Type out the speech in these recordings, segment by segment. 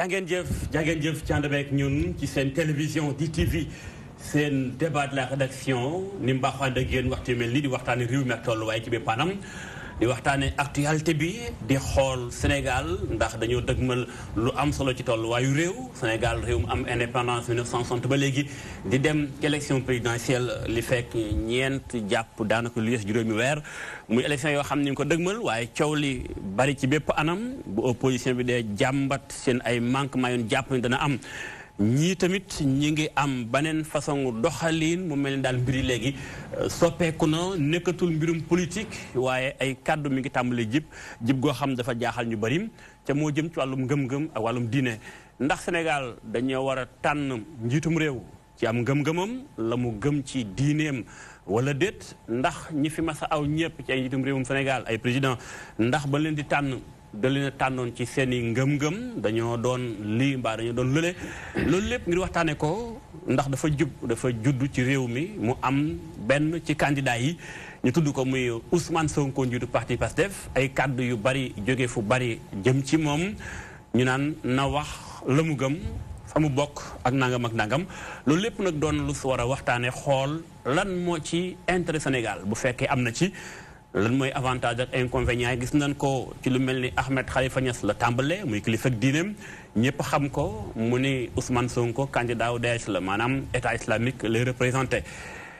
jàngeen jëf ci ànd beeg ñun ci seen télévision DTV seen débat de la rédaction ni mu baaxoo ànd ak yéen waxtu mel nii di waxtaanee réew mi ak tolluwaay ci bépp anam di waxtaanee actualité bi di xool Sénégal ndax dañoo dëgmal lu am solo ci tolluwaayu réew Sénégal réew mu am indépendance 1960 ba léegi di dem ci élection présidentielle li fekk ñeent jàpp daanaka lu yées juróomi weer muy élection yoo xam ni ñu ko dëgmal waaye coow li bari ci bépp anam bu opposition bi dee jàmbat seen ay manquement yoon jàpp ni dana am ñii tamit ñi ngi am beneen façon doxalin mu mel ni daal mbiri léegi soppeeku na nekkatul mbirum politique waaye ay kàddu mi ngi tàmbalee jib goo xam dafa jaaxal ñu bari ca moo jëm ci wàllum ngëm-ngëm ak wàllum diine ndax Sénégal dañoo war a tànn njiitum réew ci am ngëm-ngëmam la mu gëm ci diineem wala déet ndax ñi fi mas a aw ñëpp ci ay njiitum réewum Sénégal ay président ndax ba leen di tànn da leen a tànnoon ci seen i ngëm-ngëm dañoo doon lii mbaa dañoo doon lële loolu lépp ngir waxtaane ko ndax dafa judd ci réew mi mu am benn ci candidat yi ñu tudd ko muy Ousmane Sonko njiitu parti Pastef ay kàddu yu bari jóge fu bari jëm ci moom ñu naan na wax la mu gëm fa mu bokk ak nangam loolu lépp nag doon lu su war a waxtaane xool lan moo ci intérêt Sénégal bu fekkee am na ci lan mooy avantage ak inconvénient yi gis nañ ko ci lu mel ni Ahmed Khalifa Niass la tàmbale muy kilifa ak diineem ñëpp xam ko mu ni Ousmane Sonko candidat wu Daesh la maanaam état islamique lay représenté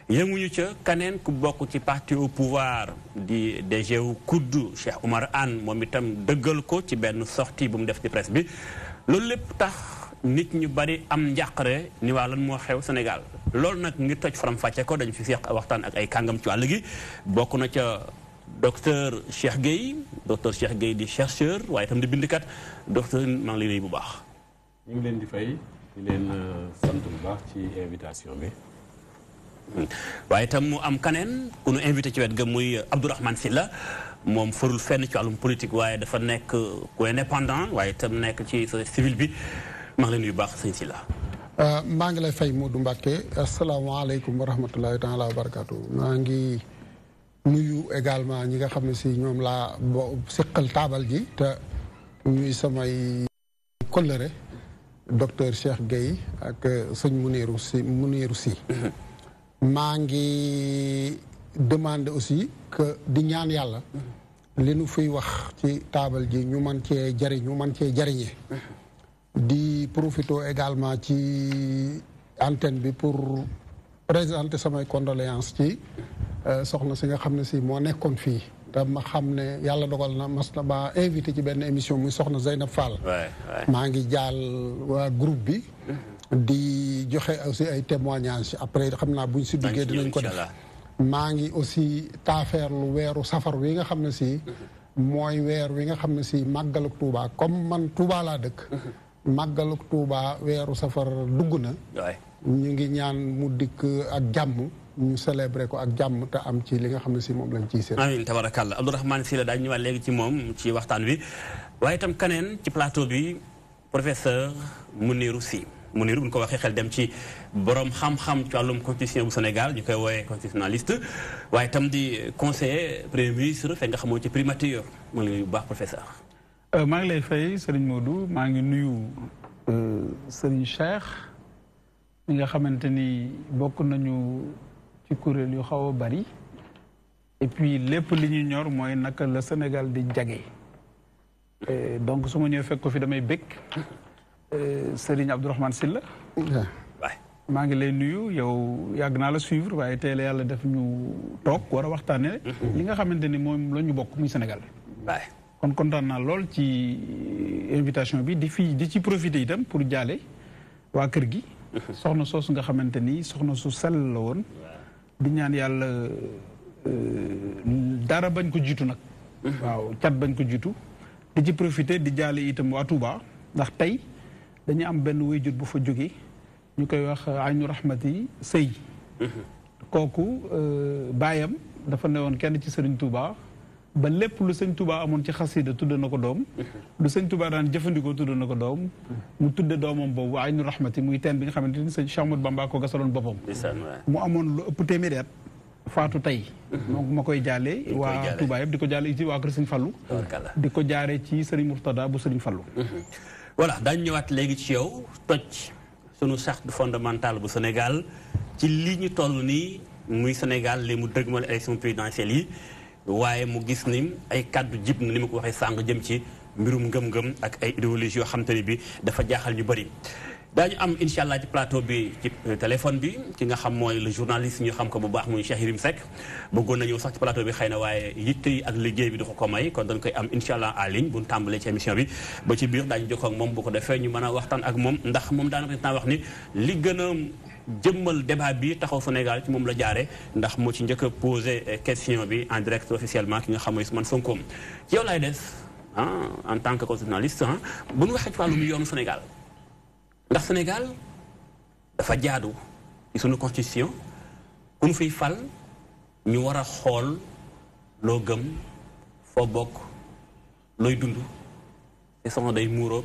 yënguñu ca kaneen ku bokk ci parti au pouvoir di DG wu COUD Cheikh Oumar Anne moom itam dëggal ko ci benn sortie bu mu def ci presse bi loolu lépp tax nit ñu bari am njàqare ni waa lan moo xew Sénégal loolu nag ngir toj faram fàcce ko dañu fi seq waxtaan ak ay kàngam ci wàll gi bokk na ca docteur Cheikh Gueye di chercheur waaye itam di bindkat docteur maa ngi lay nuyu bu baax. ñu ngi leen di fay di leen sant bu baax ci invitation bi. waaye itam mu am kaneen ku nu invité ci wet ga muy Abdourahmane Sylla moom farul fenn ci wàllum politique waaye dafa nekk ku indépendant waaye itam nekk ci société civile bi maa ngi lay nuyu bu baax sëñ Sylla. maa ngi lay fay Modou Mbacke asalaamaaleykum wa rahmatulahi taala wa barakaatu maa ngi. nuyu également ñi nga xam ne si ñoom laa siqal taabal ji te ñuy samay kollëre docteur Cheikh Gueye ak sëñ Muniru si maa ngi demander aussi que di ñaan yàlla li nu fiy wax ci taabal ji ñu mën cee jariñee di profito également ci antenne bi pour présenter samay condoléances ci soxna si nga xam ne si moo nekkoon fii te ma xam ne yàlla dogal na mas na ba invité ci benn émission muy soxna Zeynab Fall maa ngi jaal waa groupe bi di joxe aussi ay témoignages après xam naa buñ si duggee dinañ ko def maa ngi aussi taafeerlu weeru safar wi nga xam ne si mooy weer wi nga xam ne si màggaluk Touba comme man Touba laa dëkk màggaluk Touba weeru safar dugg na ñu ngi ñaan mu dikk ak jàmm ñu célébré ko ak jàmm te am ci li nga xam ne si moom lañ ciy seet. amiin tabarakallah Abdourahmane Sylla daal ñëwaat léegi ci moom ci waxtaan wi waaye itam kaneen ci plateau bi professeur Muniru Sy Muniru bu ñu ko waxee xel dem ci borom xam-xam ci wàllum constitution bu Sénégal ñu koy woowee constitutionnaliste waaye itam di conseiller premier ministre fekk nga xamoo ci primature mu ngi lay bu baax professeur. maa ngi lay fay Serigne Modou maa ngi nuyu Serigne Cheikh mi nga xamante ni bokk nañu. ci kuréel yu xaw a bari et puis lépp li ñu ñor mooy naka la Sénégal di jage donc su ma ñëwee fekk ko fi damay bëgg Serigne Abdourahmane Sylla maa ngi lay nuyu yow yàgg naa la suivre waaye tey la yàlla def ñu toog war a waxtaane li nga xamante ni moom la ñu bokk muy Sénégal kon kontaan naa lool ci invitation bi di ci profiter itam pour jaale waa kër gi soxna soosu nga xamante ni soxna su sell la woon di ñaan yàlla dara bañ ko jiitu nag waaw cat bañ ko jiitu di ci profiter di jaale itam waa Touba ndax tey dañu am benn wayjur bu fa jóge ñu koy wax Aynu Rahmati Sëy kooku baayam dafa newoon kenn ci Sëriñ Touba ba lépp lu sëñ Touba amoon ci xasida tudd na ko doom lu sëñ Touba daan jëfandikoo tudd na ko doom mu tudde doomam boobu Aynu Rahmati muy teen bi nga xamante ni sëñ Cheikh Ahmadou Bamba ko gasaloon boppam mu amoon lu ëpp téeméeri at faatu tey donc ma koy jaale waa Touba yëpp di ko jaale ci waa kër sëñ Fallu di ko jaare ci sëriñ Murtada bu sëriñ Fallu voilà daañu ñëwaat léegi ci yow toj sunu charte fondamentale bu Sénégal ci li ñu toll nii muy Sénégal li mu dëgmal élection présidentielle yi waaye mu gis ni ay kàddu jib na ni ma ko waxee sàng jëm ci mbirum ngëm-ngëm ak ay idéologie yoo xam te ne bi dafa jaaxal ñu bëri. daañu am incha allah ci plateau bi ci téléphone bi ki nga xam mooy le journaliste ñu xam ko bu baax muy Cheikh Yérim Seck bëggoon na ñëw sax ci plateau bi xëy na waaye yitte yi ak liggéey bi dafa ko may kon dañ koy am incha allah en ligne bu ñu tàmbalee ci émission bi ba ci biir daañu jokkoo ak moom bu ko defee ñu mën a waxtaan ak moom ndax moom daanaka dinaa wax ni li gën a jëmmal débat bi taxaw Sénégal ci moom la jaare ndax moo ci njëkk a posé question bi en direct officiellement ki nga xam mooy Ousmane Sonko ci yow laay des en tant que journaliste bu ñu waxee ci wàllum yoonu Sénégal ndax Sénégal dafa jaadu ci sunu constitution ku ñu fiy fal ñu war a xool loo gëm foo bokk looy dund te soxna day muuroo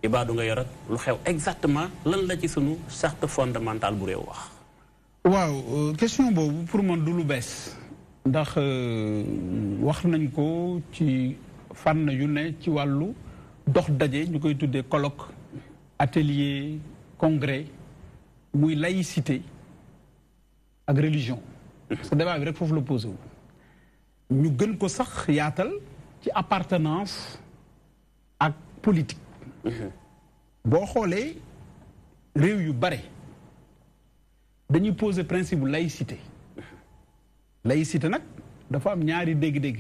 ibaadu nga yor ak lu xew exactement lan la ci sunu charte fondamentale bu réew wax. waaw question boobu pour man du lu bees ndax wax nañ ko ci fànn yu ne ci wàllu dox daje ñu koy tuddee colloque atelier congrès muy laïcité ak religion. parce que débat bi rek foofu la posé wu. ñu gën ko sax yaatal ci appartenance ak politique. boo xoolee réew yu bare dañuy poser principe bu laïcité. laïcité nag dafa am ñaari dégg-dégg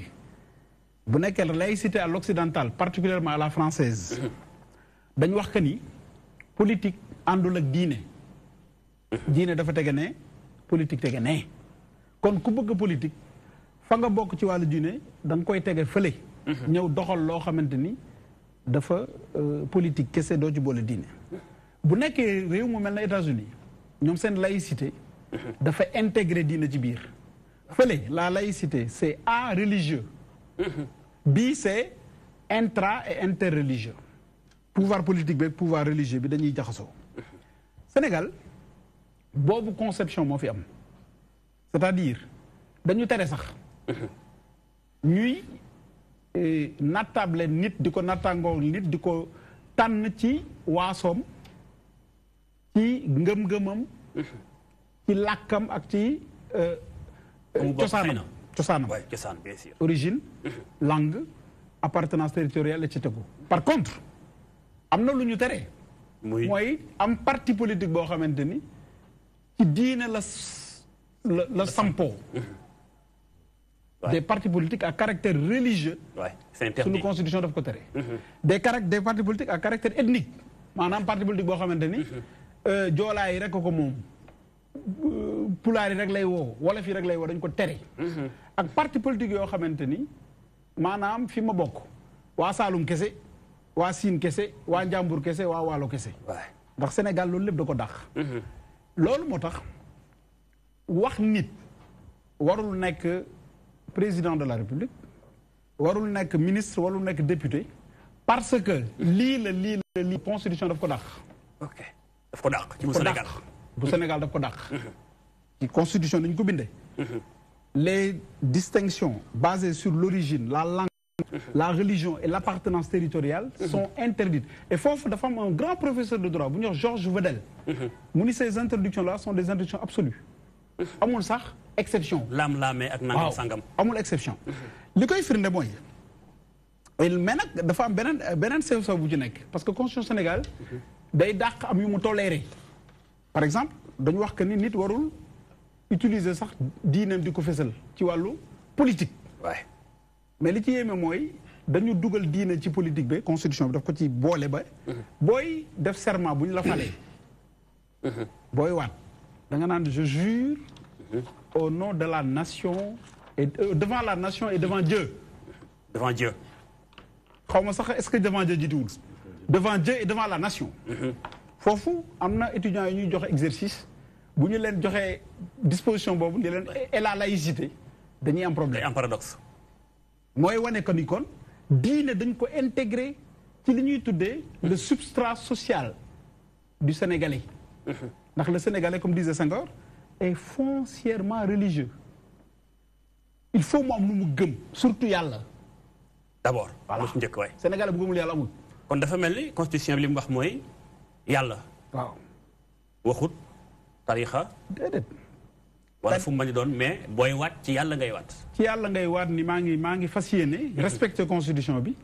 bu nekkee laïcité à l'occidentale particulièrement à la française dañ wax que ni politique àndul ak diine. diine dafa tege ne politique tege ne kon ku bëgg politique fa nga bokk ci wàllu diine da nga koy tege fële. ñëw doxal loo xamante ni dafa politique kese doo ci boole diine. bu nekkee réew mu mel na États-Unis ñoom seen laïcité dafa intégrer diine ci biir. fële la laïcité c'est religieux. bii c'est intra et interreligieux. pouvoir politique bi pouvoir religieux bi dañuy jaxasoo. Sénégal boobu conception moo fi am c'est-à-dire dañu tere sax ñuy nattable nit di ko nattangoo nit di ko tànn ci waasoom ci ngëm-ngëmam ci làkkam ak ci cosaanam cosaan bien sûr origine langue appartenance territoriale et cetera. par contre am na lu ñu tere mooy am parti politique boo xamante ni ci diine la sampoo des partis politiques à caractère religieux suñu constitution daf ko tere des partis politiques à caractère ethnique maanaam parti politique boo xamante ni joolaa yi rek ko moom pulaar yi rek lay woo wolof yi rek lay woo dañ ko tere ak parti politique yoo xamante ni maanaam fi ma bokk waa Saalum kese waa Siin kese waa Njàmbur kese waa Waalo kese ndax Sénégal loolu lépp da ko dàq loolu moo tax wax nit warul nekk président de la République warul nekk ministre warul nekk député parce que lii constitution daf ko dàq daf ko dàq ci bu Sénégal bu Sénégal daf ko dàq ci constitution dañ ko bindee les distinctions basées sur l'origine la langue la religion et l'appartenance territoriale sont interdites et foofu dafa am un grand professeur de droit bu ñuy wax Georges Vedel mu ni ces interdictions là sont des interdictions absolues amul sax exception laam-laamee ak nangam sangam amul exception li koy firnde mooy mais nag dafa am beneen sew bu ci nekk parce que constitution Sénégal day dàq am yu mu toléré par exemple dañu wax que ni nit warul utiliser sax diineem di ko fësal ci wàllu politique mais li ci yéeme mooy dañu dugal diine ci politique bi constitution bi daf ko ci boole ba booy def serment bu ñu la falee booy waat da nga naan je jure au nom de la nation et devant la nation et devant Dieu xaw ma sax est-ce que devant Dieu jiituwul devant Dieu et devant la nation foofu am na étudiants yi ñuy joxe exercice bu ñu leen joxee disposition boobu ni leen et la laïcité dañuy am problème am paradoxe mooy wane ko ni kon diine dañ ko intégré ci li ñuy tuddee le substrat social du Sénégalais ndax le Sénégalais comme disait Senghor est foncièrement religieux il faut mu am lu mu gëm surtout yàlla d'abord lu njëkk Sénégalais bu gëmul yàlla amul kon dafa mel ni constitution bi li mu wax mooy yàlla. waaw waxut tarixa. déedéet. wala fu mu mën di doon mais booy waat ci yàlla ngay waat. ci yàlla ngay waat ni maa ngi fas yéene. respecter constitution bi.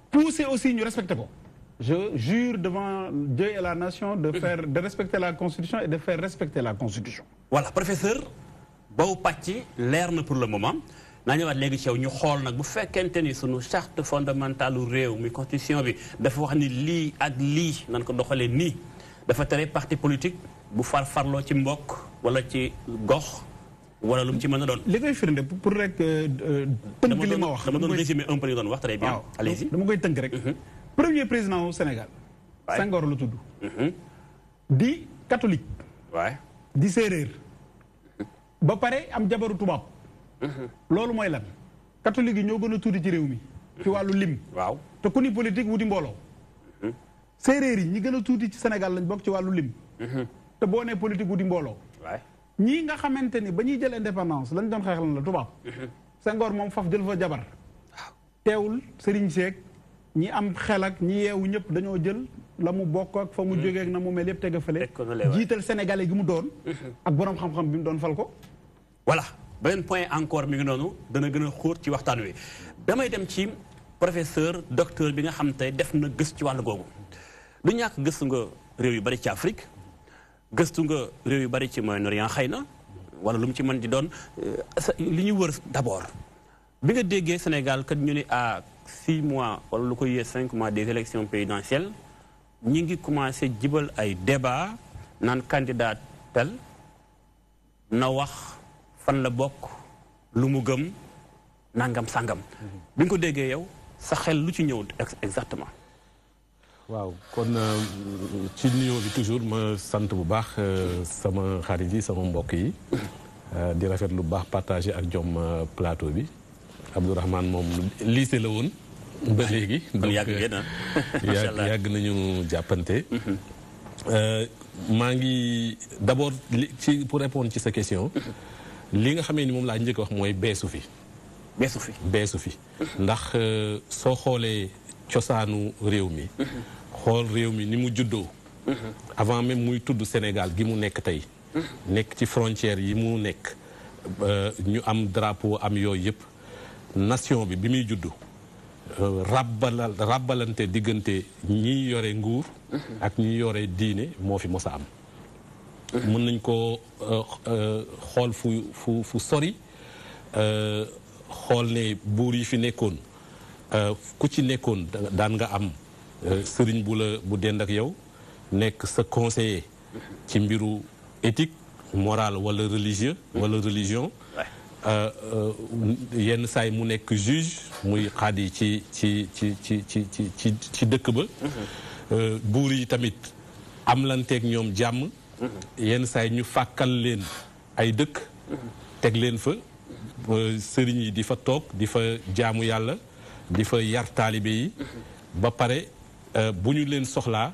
pousser aussi ñu respecter ko. je jure devant Dieu et la nation de respecter la constitution et de faire respecter la constitution. voilà professeur boobu pàcc leer na pour le moment naa ñëwaat léegi ci yow ñu xool nag bu fekkente ni sunu charte fondamentale réew mi constitution bi dafa wax ni lii ak lii nan ko doxalee nii dafa tere parti politique bu farloo ci mbokk wala ci gox wala lu mu ci mën a doon. li koy firnde pour rek tënk li ma wax. dama doon résumer un peu li doon wax très bien. allez-y dama koy tënk rek. premier président au Sénégal. Senghor la tudd. di catholique. waay di séeréer. ba pare am jabaru tubaab. loolu mooy lan. catholique yi ñoo gën a tuuti ci réew mi. ci wàllu lim. waaw te ku ni politique wuti mbooloo. séeréer yi ñi gën a tuuti ci Sénégal lañ bokk ci wàllu lim. te boo nee politique wuti mbooloo. ñii nga xamante ni ba ñuy jël indépendance lañ doon xeexal la tubaab. Senghor moom faf jël fa jabar. teewul Serigne Seck ñi am xel ak ñi yeewu ñëpp dañoo jël la mu bokk ak fa mu jógee ak na mu mel yëpp tege fële. jiital sénégalais gi mu doon. ak borom xam-xam bi mu doon fal ko. voilà beneen point encore mi ngi noonu dana gën a xóot ci waxtaan wi damay dem ci professeur docteur bi nga xam tey def na gëstu ci wàllu googu du ñàkk gëstu nga réew yu bari ci Afrique gëstu nga réew yu bari ci Moyen-Orient xëy na wala lu mu ci mën di doon li ñu wër d'abord bi nga déggee Sénégal kat ñu ne à 6 mois wala lu ko yee 5 mois des élections présidentielles ñi ngi commencé jibal ay débat naan candidat tel na wax fan la bokk lu mu gëm nangam sangam bi nga ko déggee yow sa xel lu ci ñëw exactement. waaw kon ci nuyoo bi toujours ma sant bu baax sama xarit yi sama mbokk yi di rafet lu baax partagé ak jom plateau bi Abdourahmane moom lycée la woon ba léegi donc yàgg nañu jàppante maa ngi d'abord ci pour répondre ci sa question li nga xamee ni moom laa njëkk wax mooy beesu fi ndax soo xoolee cosaanu réew mi xool réew mi ni mu juddoo avant même muy tudd Sénégal gi mu nekk tey nekk ci frontières yi mu nekk ñu am drapeau am yooyu yëpp nation bi muy juddu rabbalante diggante ñi yore nguur ak ñi yore diine moo fi mos a am mën nañ ko xool fu sori xool ne buur yi fi nekkoon ku ci nekkoon daan nga am sëriñ bu dend ak yow nekk sa conseiller ci mbiru éthique morale wala religieux wala religion yenn saay mu nekk juge muy xaadi ci dëkk ba buur yi tamit am lanteeg ñoom jàmm yenn saay ñu fàkkal leen ay dëkk teg leen fa sëriñ yi di fa toog di fa jaamu yàlla di fa yar taalibe yi ba pare bu ñu leen soxlaa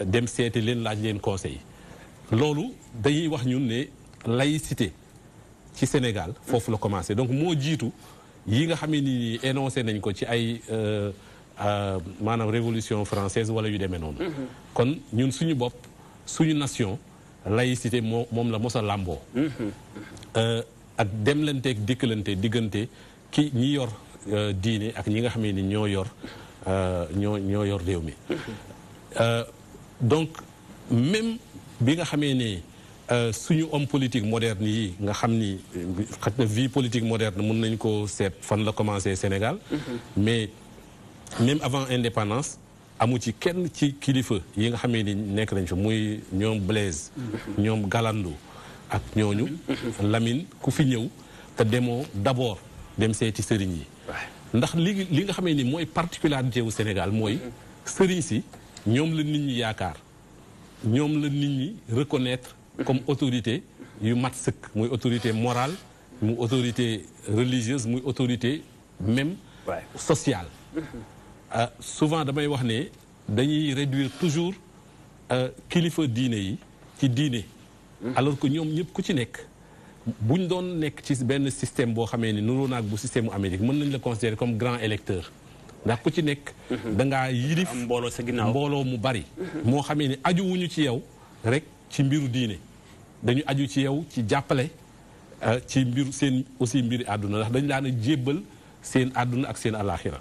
dem seeti leen laaj leen conseil loolu dañuy wax ñun ne laïcité ci Sénégal foofu la commencé donc moo jiitu yi nga xam ne ni énoncé nañ ko ci ay maanaam révolution française wala yu demee noonu kon ñun suñu bopp suñu nation laïcité moom la mos a làmboo ak demlanteeg dikkalante diggante ki ñi yor diine ak ñi nga xam ne ñoo yor réew mi donc même bi nga xamee ne suñu homme politique moderne yi nga xam ni xaj na vie politique moderne mën nañ ko seet fan la commencé Sénégal mais même avant indépendance amu ci kenn ci kilifa yi nga xamee ni nekk nañ fa muy ñoom Blaise ñoom Galandou ak ñooñu Lamine ku fi ñëw te demoo d'abord dem seeti sëriñ yi ndax li nga xamee ni mooy particularité wu Sénégal mooy sëriñ si ñoom la nit ñi yaakaar ñoom la nit ñi reconnaître comme autorité yu mat sëkk muy autorité morale muy autorité religieuse muy autorité même sociale souvent damay wax ne dañuy réduire toujours kilifa diine yi ci diine alors que ñoom ñëpp ku ci nekk buñ doon nekk ci benn système boo xamee ni nuroo naag bu système u Amérique mën nañ la considérer comme grand électeur ndax ku ci nekk da ngaa yilif mbooloo sa ginnaaw mbooloo mu bari moo xamee ni aju wuñu ci yow rek ci mbiru diine dañu aju ci yow ci jàppale ci mbiru seen aussi mbiri àdduna ndax dañu daan a jébbal seen àdduna ak seen alaaxira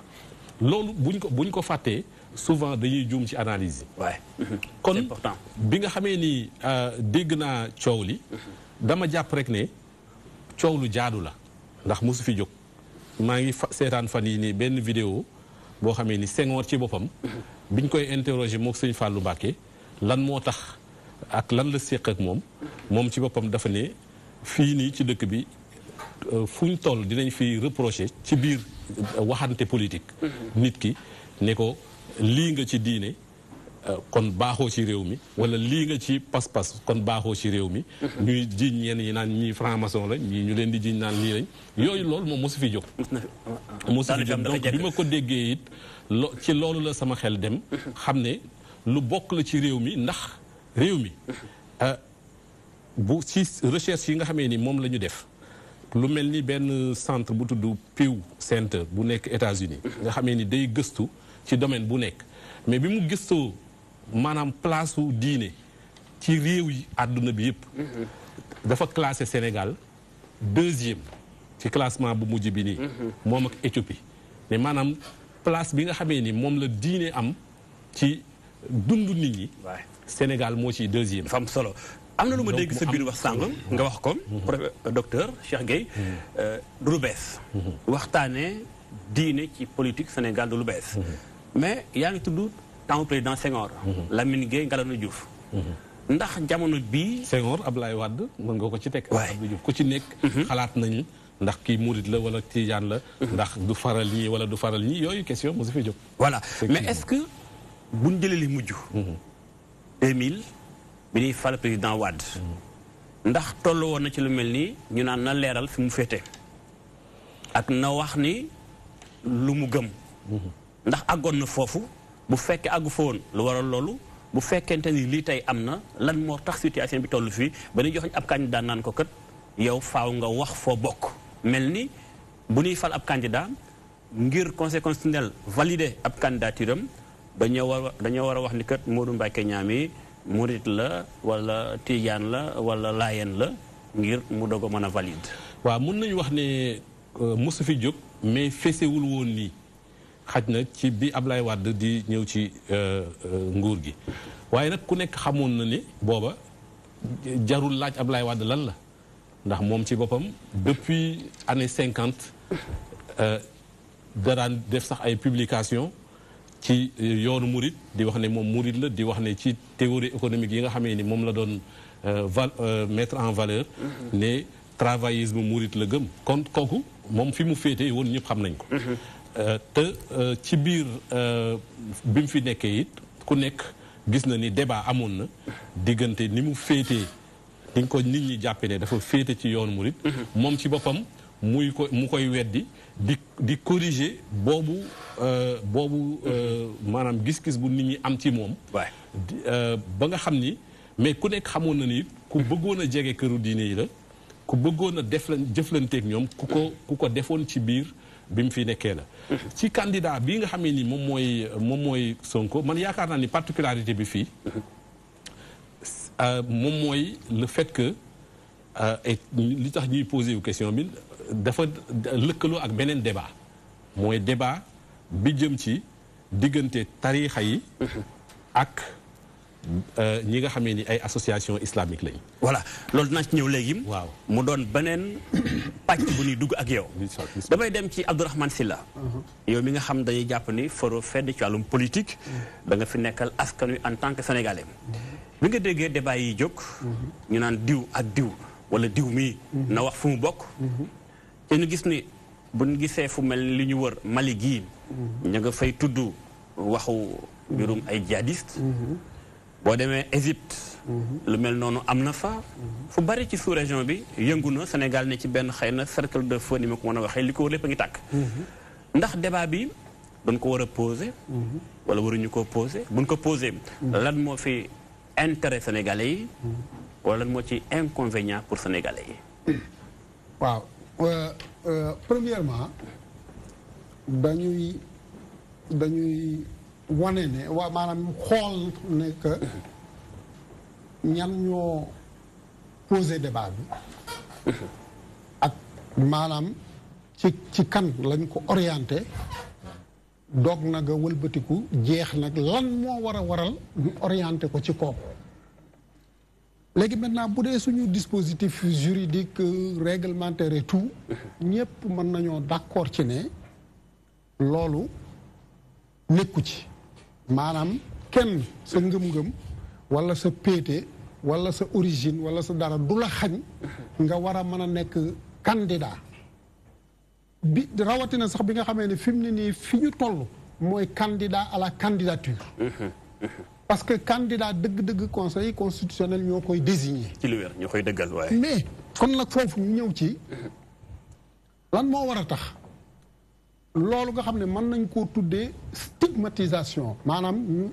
loolu buñ ko fàttee souvent dañuy juum ci analyse yi waaye kon bi nga xamee ni dégg naa coow li dama jàpp rek ne coow lu jaadu la ndax mosu fi jóg maa ngi seetaan fan yi nii benn vidéo boo xamee ni Senghor ci boppam biñ koy interroger mook sëñ Fallou Mbacké lan moo tax ak lan la séq ak moom ci boppam dafa ne fii nii ci dëkk bi fu ñu toll dinañ fi reprocher ci biir waxante politique nit ki ne ko lii nga ci diine kon baaxoo ci réew mi wala lii nga ci pas-pas kon baaxoo ci réew mi ñuy jiiñ ñenn ñi naan ñii franc-maçon la ñii ñu leen di jiiñ naan lii lañ yooyu loolu moom mosu fi jóg mosu fi jóg donc bi ma ko déggee it ci loolu la sama xel dem xam ne lu bokk la ci réew mi ndax réew mi bu ci recherche yi nga xamee ni moom la ñu def lu mel ni benn centre bu tudd Pew Center bu nekk États-Unis nga xamee ni day gëstu ci domaine bu nekk mais bi mu gëstoo maanaam place u diine ci réew yi àdduna bi yëpp dafa classé Sénégal 2e ci classement bu mujj bi nii moom ak Éthiopie mais maanaam place bi nga xamee ni moom la diine am ci dundu nit ñi Sénégal moo ci 2e dafa am solo am na lu ma dégg sa biir wax sànq nga wax ko docteur Cheikh Gueye du lu bees waxtaane diine ci politique Sénégal du lu bees mais yaa ngi tudd temps président Senghor Lamine Gueye Ngalandou Diouf ndax jamono bii Senghor Ablaye Wade mën nga ko ci teg Abdou Diouf ku ci nekk xalaat nañu ndax kii murit la wala tijaan la ndax du faral ñii wala du faral ñii yooyu question mosu fi jóg voilà mais est-ce que buñ jëlee li mujj 2000 bi ñuy fal président Wade ndax tollu woon na ci lu mel nii ñu naan na leeral fi mu féete ak na wax ni lu mu gëm ndax àggoon na foofu bu fekkee àggu fa woon lu waral loolu bu fekkente ni lii tey am na lan moo tax situation bi toll fii ba ñuy jox ab candidat naan ko kat yow faaw nga wax foo bokk mel ni bu ñuy fal ab candidat ngir conseil constitutionnel valider ab candidature am dañoo war a wax ni kat Modou Mbacké Niang mi murit la wala tijaan la wala laayeen la ngir mu doog a mën a valide. waaw mun nañu wax ne mosu fi jóg mais fesewul woon nii xaj na ci bi Ablaye Wade di ñëw ci nguur gi waaye nag ku nekk xamoon na ni booba jarul laaj Ablaye Wade lan la ndax moom ci boppam depuis année 50 daraan def sax ay publication ci yoonu murit di wax ne moom murit la di wax ne ci théorie économique yi nga xamee ni moom la doon mettre en valeur ne travaillisme murit la gëm kon kooku moom fi mu féete woon ñëpp xam nañ ko te ci biir bi mu fi nekkee it ku nekk gis na ni débat amoon na diggante ni mu féetee ni ko nit ñi jàppe ne dafa féete ci yoonu murit moom ci boppam mu koy weddi di corriger boobu maanaam gis-gis bu nit ñi am ci moom ba nga xam ni mais ku nekk xamoon na ni ku bëggoon a jege këru diine yi la ku bëggoon a jëflanteeg ñoom ku ko defoon ci biir bi mu fi nekkee la ci candidat bii nga xamee ni moom mooy Sonko man yaakaar naa ni particularité bi fii moom mooy le fait que li tax ñuy posé wu question bi dafa lëkkaloo ak beneen débat mooy débat bi jëm ci diggante tariixa yi ak ñi nga xamee ni ay association islamique lañ. voilà loolu dinaa ci ñëw léegi. waaw mu doon beneen pàcc bu ñuy dugg ak yow. damay dem ci Abdourahmane Sylla yow mi nga xam dañuy jàpp ni foro fedd ci wàllum politique. da nga fi nekkal askan wi en tant que sénégalais. bi nga déggee débat yi jóg. ñu naan diw ak diw wala diw mii. na wax fu mu bokk. te ñu gis ni bu ñu gisee fu mel ni li ñu wër Mali gii. ñu nga fay tudd waxu mbirum ay djihadiste. boo demee Égypte. lu mel noonu am na fa. fu bari ci sous-région bi yëngu na Sénégal ne ci benn xëy na cercle de feu ni ma ko mën a waxee li ko wër lépp a ngi tàkk. ndax débat bi dañ ko war a poser. wala waruñu koo poser buñ ko poser. lan moo fi intérêt sénégalais yi. wala lan moo ci inconvénient pour sénégalais yi. waaw premièrement dañuy dañuy wane ne waa maanaam xool ne que ñan ñoo posé débat bi ak maanaam ci kan lañ ko orienté doog na nga wëlbatiku jeex nag lan moo war a waral ñu orienté ko ci kooku léegi maintenant bu dee suñu dispositif juridique réglementaire et tout ñëpp mën nañoo d'accord ci ne loolu nekku ci maanaam kenn sa ngëm-ngëm wala sa péete wala sa origine wala sa dara du la xañ nga war a mën a nekk candidat bi rawatina sax bi nga xamee ne fi mu ne nii fi ñu toll mooy candidat à la candidature parce que candidat dëgg-dëgg conseil constitutionnel ñoo koy désigner ci lu wér ñoo koy dëggal waaye mais kon nag foofu ñu ñëw ci lan moo war a tax loolu nga xam ne mën nañ koo tuddee stigmatisation maanaam ñu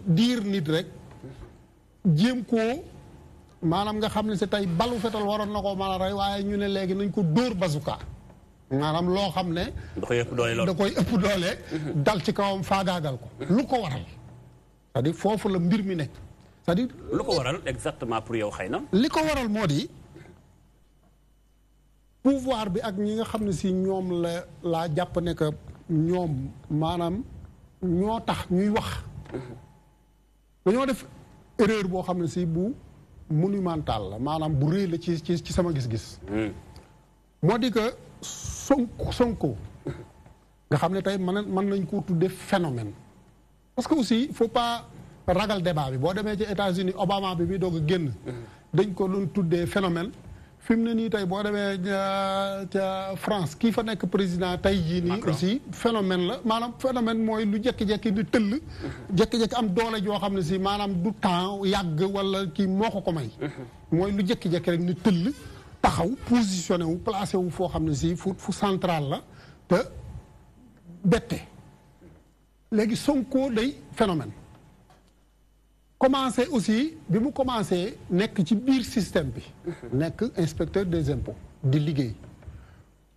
diir nit rek jéem koo maanaam nga xam ne si tey balu fetal waroon na koo mën a rey waaye ñu ne léegi nañ ko dóor bazooka maanaam loo xam ne da koy ëpp doole lool da koy ëpp doole dal ci kawam faagaagal ko lu ko waral c'est-à-dire foofu la mbir mi nekk c'est-à-dire lu ko waral exactement pour yow xëy na li ko waral moo di pouvoir bi ak ñi nga xam ne si ñoom laa jàpp ne que ñoom maanaam ñoo tax ñuy wax dañoo def erreur boo xam ne si bu monumental la maanaam bu rëy la ci sama gis-gis moo di que Sonko nga xam ne tey mën nañ koo tuddee phénomène parce que aussi il faut pas ragal débat bi boo demee ci États-Unis Obama bi doog a génn dañ ko doon tuddee phénomène fi mu ne nii tey boo demee ca France kii fa nekk président tey jii nii aussi phénomène la maanaam phénomène mooy lu jekki-jekki di tëll jekki-jekki am doole joo xam ne si maanaam du temps yàgg wala kii moo ko may mooy lu jekki-jekki rek ni tëll taxaw positionné wu placé wu foo xam ne si fu central la te bette léegi Sonko day phénomène commencé aussi bi mu commencé nekk ci biir système bi nekk inspecteur des impôts di liggéey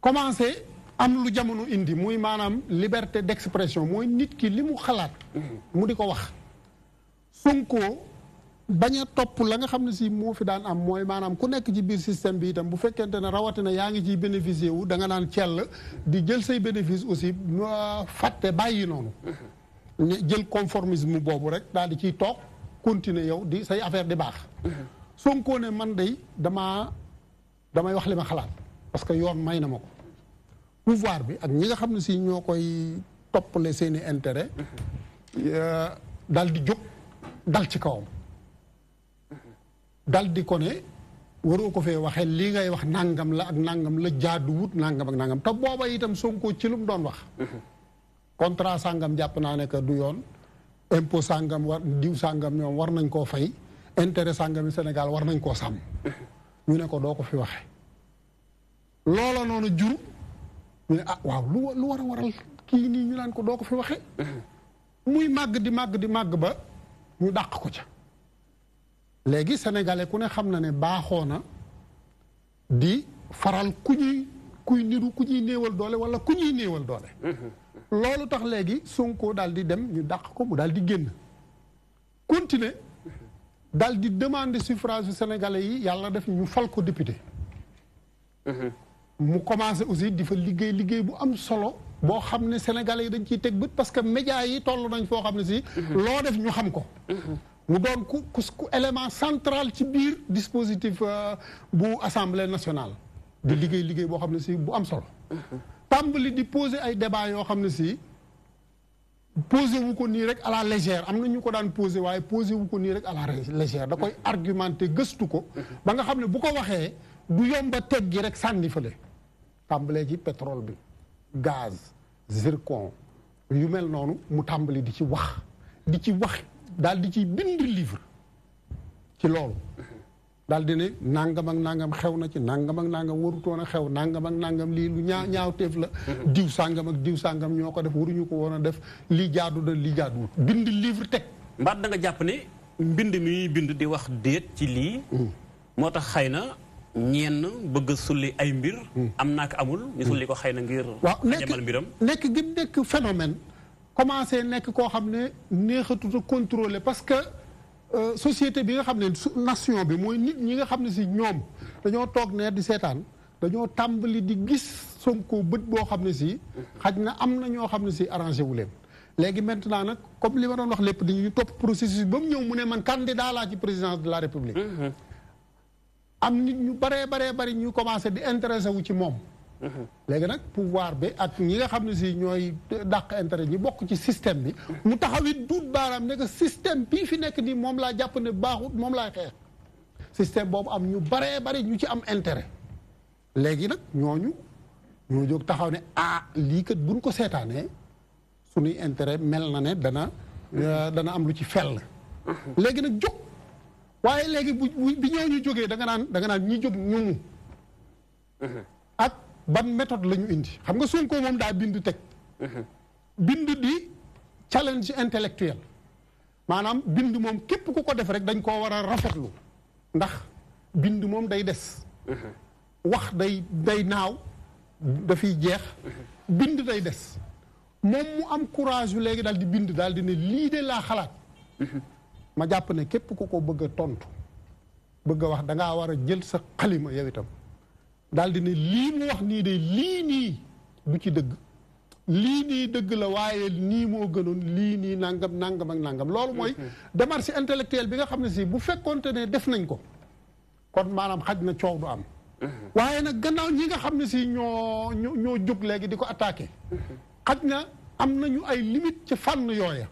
commencé am lu jamono indi muy maanaam liberté d'expression mooy nit ki li mu xalaat mu di ko wax Sonko bañ a topp la nga xam ne si moo fi daan am mooy maanaam ku nekk ci biir système bi itam bu fekkente ne rawatina yaa ngi ciy bénéficier wu da nga naan cell di jël say bénéfice aussi fàtte bàyyi noonu jël conformisme boobu rek daal di ciy toog continuer yow di say affaire di baax Sonko ne man day damay wax li ma xalaat parce que yoon may na ma ko pouvoir bi ak ñi nga xam ne si ñoo koy toppale seeni intérêt dal di jóg dal ci kawam dal di ko ne waroo ko fee waxee lii ngay wax nangam la ak nangam la jaaduwut nangam ak nangam te booba itam Sonko ci lu mu doon wax contrat sàngam jàpp naa ne que du yoon impôt sàngam war diw sàngam ñoom war nañ koo fay intérêt sàngam yi Sénégal war nañ koo sàmm ñu ne ko doo ko fi waxee loola noonu jur ñu ne ah waaw lu war a waral kii nii ñu naan ko doo ko fi waxee muy màgg di màgg ba ñu dàq ko ca léegi sénégalais ku ne xam na ne baaxoo na di faral kuy niru ku ñuy néewal doole wala ku ñuy néewal doole loolu tax léegi Sonko daal di dem ñu dàq ko mu daal di génn continuer daal di demander suffrage yu sénégalais yi yàlla def ñu fal ko député mu commencé aussi di fa liggéey bu am solo boo xam ne sénégalais yi dañ ciy teg bët parce que médias yi toll nañ foo xam ne si loo def ñu xam ko mu doon ku élément central ci biir dispositif bu assemblée nationale di liggéey boo xam ne si bu am solo tàmbali di poser ay débat yoo xam ne si posé wu ko nii rek à la légère am na ñu ko daan posé waaye posé wu ko nii rek à la légère da koy argumenté gëstu ko ba nga xam ne bu ko waxee du yomba teg gi rek sànni fële tàmbalee ci pétrole bi gaz zircon yu mel noonu mu tàmbali di ci wax daal di ci bind livre ci loolu daal di ne nangam ak nangam xew na ci nangam ak nangam warutoon a xew nangam ak nangam lii lu ñaawteef la diw sàngam ak diw sàngam ñoo ko def waruñu ko woon a def lii jaadu da lii jaaduwut bind livre teg mbaat da nga jàpp ne mbind mi bind di wax déet ci lii moo tax xëy na ñenn bëgg a sulli ay mbir am naa ko amul ñu sulli ko xëy na ngir xajamal mbiram nekk gi nekk phénomène commencé nekk koo xam ne neexatut a contrôler parce que société bi nga xam ne nation bi mooy nit ñi nga xam ne si ñoom dañoo toog ne di seetaan dañoo tàmbali di gis Sonko bët boo xam ne si xaj na am na ñoo xam ne si arrangé wu leen léegi maintenant nag comme li ma doon wax lépp dañuy topp processus ba mu ñëw mu ne man candidat laa ci présidence de la république am nit ñu baree bari ñu commencé di intéressé wu ci moom léegi nag pouvoir bi ak ñi nga xam ne si ñooy dàq intérêt ñi bokk ci système bi mu taxawit duut baaraam ne que système bii fi nekk nii moom laa jàpp ne baaxut moom laay xeex système boobu am ñu baree bari ñu ci am intérêt léegi nag ñoo jóg taxaw ne lii kat buñ ko seetaanee suñuy intérêt mel na ne dana am lu ci fell léegi nag jóg waaye léegi bi ñooñu jógee da nga naan ñi jóg ñumu ak ban méthode la ñu indi xam nga Sonko moom daa bind teg bind di challenge intellectuel maanaam bind moom képp ku ko def rek dañ koo war a rafetlu ndax bind moom day des wax day naaw dafiy jeex bind day des moom mu am courage yu léegi daal di bind daal di ne lii de laa xalaat ma jàpp ne képp ku ko bëgg a tontu bëgg a wax da ngaa war a jël sa xalima yow itam daal di ne lii mu wax nii de lii nii du ci dëgg lii nii dëgg la waaye nii moo gënoon lii nii nangam ak nangam loolu mooy démarche intellectuelle bi nga xam ne si bu fekkoonte ne def nañ ko kon maanaam xaj na coow du am waaye nag gannaaw ñi nga xam ne si ñoo jóg léegi di ko attaqué xaj na am nañu ay limite ci fànn yooya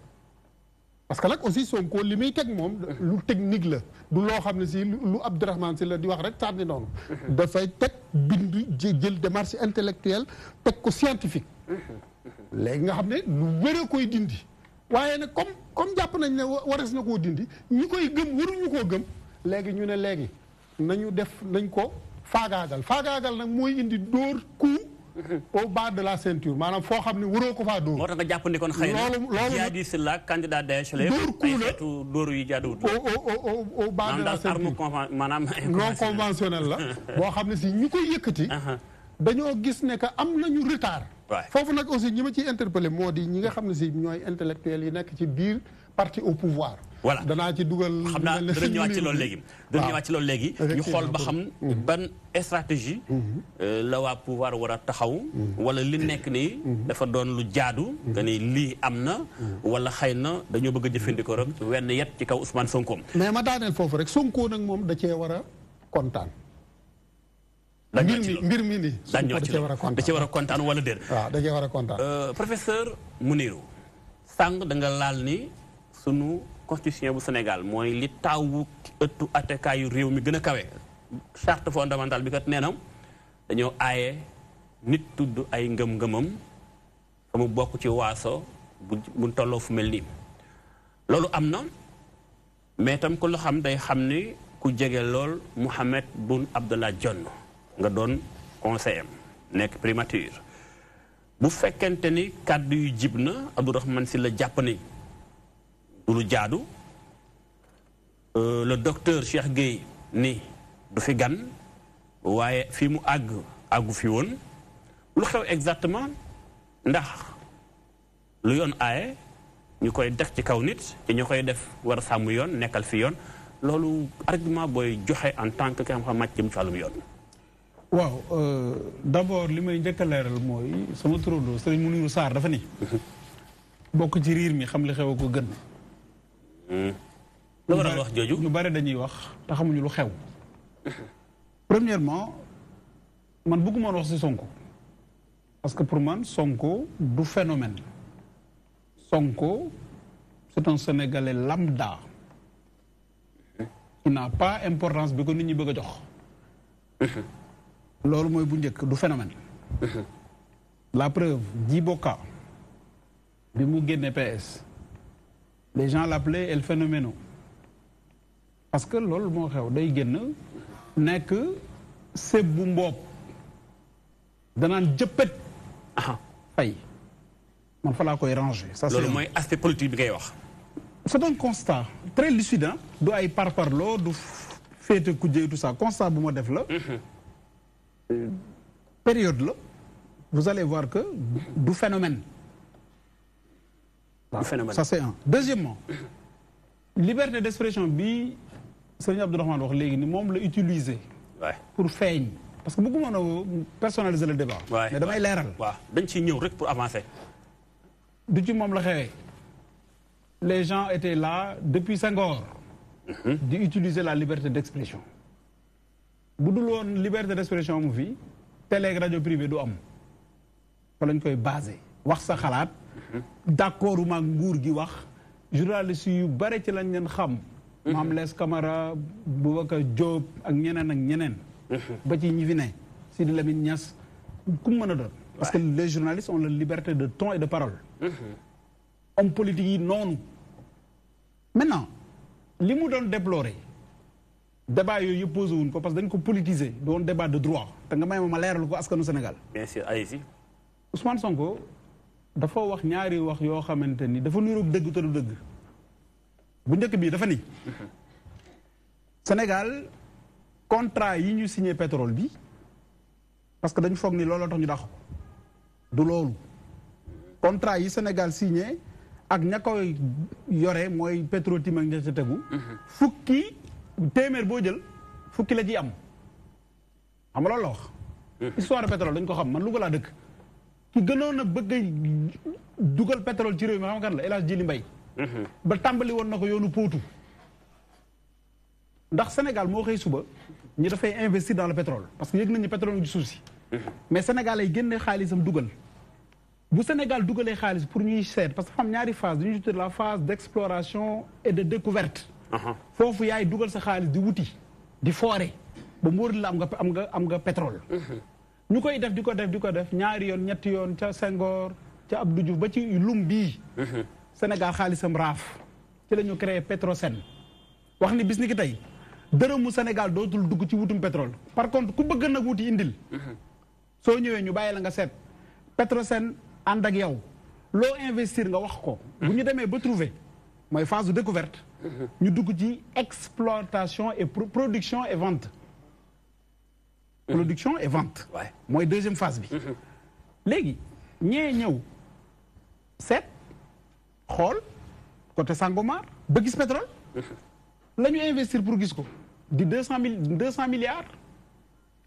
parce que nag aussi Sonko li muy teg moom lu technique la du loo xam ne si lu Abdourahmane si la di wax rek sànni noonu dafay teg bind jël démarche intellectuelle teg ko scientifique léegi nga xam ne lu wér a koy dindi waaye nag comme jàpp nañ ne wares na koo dindi ñi koy gëm waruñu koo gëm léegi ñu ne léegi nañ ko faagaagal nag mooy indi dóor coup au bas de la ceinture maanaam foo xam ne waroo ko faa dóor. moo tax nga jàpp ni kon xëy na jihadiste la candidat d'échelon dóor coup la xeetu dóor yu jaaduwut au bas de la ceinture maanaam non conventionnel la boo xam ne si ñu koy yëkkati dañoo gis ne que am nañu retard foofu nag aussi ñi ma ciy interpellé moo di ñi nga xam ne si ñooy intellectuels yi nekk ci biir parti au pouvoir voilà danaa ci dugal xam naa dana ñëwaat ci loolu léegi ñu xool ba xam ban stratégie la waa pouvoir war a taxaw wala li nekk nii dafa doon lu jaadu nga ni lii am na wala xëy na dañoo bëgg a jëfandikoo rek wenn yet ci kaw Ousmane Sonko mais ma daaneel foofu rek Sonko nag moom da cee war a kontaan mbir mi nii da cee war a kontaan wala déet waaw da cee war a kontaan professeur Mounirou sàng da nga laal ni sunu constitution bu Sénégal mooy li taawu ëttu attekaayu réew mi gën a kawe charte fondamentale bi kat nee na dañoo aaye nit tudd ay ngëm-ngëmam fa mu bokk ci waaso bu tolloo fu mel nii loolu am na mais tam ku la xam day xam ni ku jege lool Mohamed Boun Abdallah Dionne nga doon conseiller nekk primature bu fekkente ni kàddu yu jib na Abdourahmane Sy la jàpp ni lu jaadu le docteur Cheikh Gueye ni du fi gan waaye fii mu àggu fi woon lu xew exactement ndax lu yoon aaye ñu koy def ci kaw nit te ñu koy def war a sàmm yoon nekkal fi yoon loolu argument booy joxe en tant que xam-xam màcc ci wàllum yoon. waaw d'abord li may njëkk a leeral mooy sama turandoo Serigne Mounirou Sarr dafa ni bokk ci riir mi xam li xew a ko gën. lu waral wax jooju ñu bari dañuy wax te xamuñu lu xew. Premièrement man bëgguma wax ci Sonko parce que pour man Sonko du phénomène Sonko c'est un Sénégalais lambda qui n'a pas importance bi ko nit ñi bëgg a jox. loolu mooy bu njëkk du phénomène. La preuve Djibo Ka bi mu génne PS les gens l'appelaient El Phénoméno parce que loolu moo xew day génn nekk sëb bu mboob danaan jëppët fay man fa laa koy ranger. Ça loolu mooy aspect politique bi ngay wax. C'est un constat très lucide du ay parparloo du féete kujje tout ça constat bu ma def la. Période là vous allez voir que du phénomène Ça c'est un. Deuxièmement, liberté d'expression bi Serigne Abdourahmane wax léegi ni moom la utiliser pour feeñ parce que bëgguma na personnaliser le débat. mais damay leeral. waaw dañ ciy ñëw rek pour avancer. du ci moom la xewee les gens étaient là depuis Senghor. di utiliser la liberté d'expression. bu dul woon liberté d'expression mu fi télé ak rajo privé du am fa lañ koy basé wax sa xalaat. d'accord ma nguur gi wax journaliste yu bare ci lañ leen xam. Mame Less Camara Boubacar Diop ak ñeneen ak ñeneen. ba ci ñi fi ne Sidi Lamine Niass ku mu mën a doon. parce que les journalistes ont la liberté de ton et de parole. homme politique yi noonu. maintenant li mu doon déplorer débat yooyu yëpp posé wuñ ko parce que dañ ko politiser doon débat de droit te nga may ma leeral ko askanu Sénégal. bien sûr allez-y. Ousmane Sonko dafa wax ñaari wax yoo xamante ni dafa niroog dëgg te du dëgg bu njëkk bii dafa ni Sénégal contrat yi ñu signé pétrole bi parce que dañu foog ni looloo tax ñu dàq ko du loolu contrat yi Sénégal signé ak ña koy yore mooy Petro-Tim ak ña ca tegu fukki téeméer boo jël fukki la ciy am xam nga loolu la wax histoire pétrole dañ ko xam man Louga laa dëkk ki gënoon a bëgg a dugal pétrole ci réew mi xam nga kan la El Hadj Djili Mbaye ba tàmbali woon na ko yoonu póotu ndax Sénégal moo xëy suba ñi dafay investir dans le pétrole parce que yëg nañu pétrole ngi ci suuf si mais Sénégal ay génne xaalisam dugal bu Sénégal dugalee xaalis pour ñuy seet parce que dafa am ñaari phase dañuy tuddee la phase d'exploration et de découverte foofu yaay dugal sa xaalis di wuti di foore ba mu wóor la am nga pétrole ñu koy def di ko def ñaari yoon ñetti yoon ca Senghor ca Abdou Diouf ba ci lum bii Sénégal xaalisam raaf ci la ñu créé Petrosen wax ni bis ni ki tey dërëmu Sénégal dootul dugg ci wutum pétrole par contre ku bëgg nag wuti indil soo ñëwee ñu bàyyi la nga seet Petrosen ànd ak yow loo investir nga wax ko bu ñu demee ba trouver mooy phase de découverte ñu dugg ci exploitation et production et vente production et vente mooy deuxième phase bi léegi ñee ñëw seet xool côté Sangomar ba gis pétrole la ñu investir pour gis ko di 200 milliards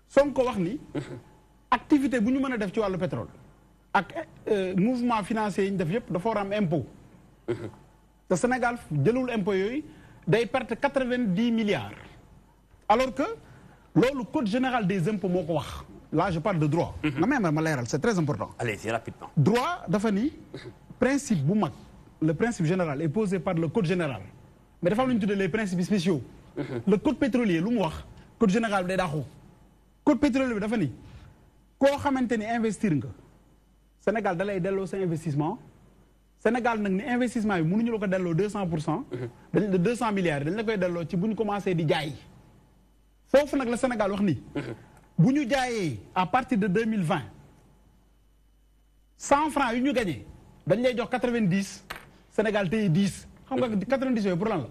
Sonko wax ni activité bu ñu mën a def ci wàllu pétrole ak mouvement financier yi ñu def yëpp dafa war a am impôt te Sénégal jëlul impôt yooyu day perte 90 milliards alors que loolu code général des impôts moo ko wax là je parle de droit nga même ma leeral c'est très important allez-y rapidement droit dafa ni principe bu mag le principe général est posé par le code général mais dafa am lu ñu tuddee les principes spéciaux le code pétrolier lu mu wax code général bi day daaxu code pétrolier bi dafa ni koo xamante ni investir nga Sénégal da lay delloo sa investissement Sénégal nag ni investissement bi mënuñu la ko delloo 200%. dañ la 200 milliards dañ la koy delloo ci bu ñu commencé di jaay foofu nag la Sénégal wax ni bu ñu jaayee à partir de 2020 100 francs yu ñu gagné dañ lay jox 90 Sénégal téye 10 xam nga 90 yooyu pour lan la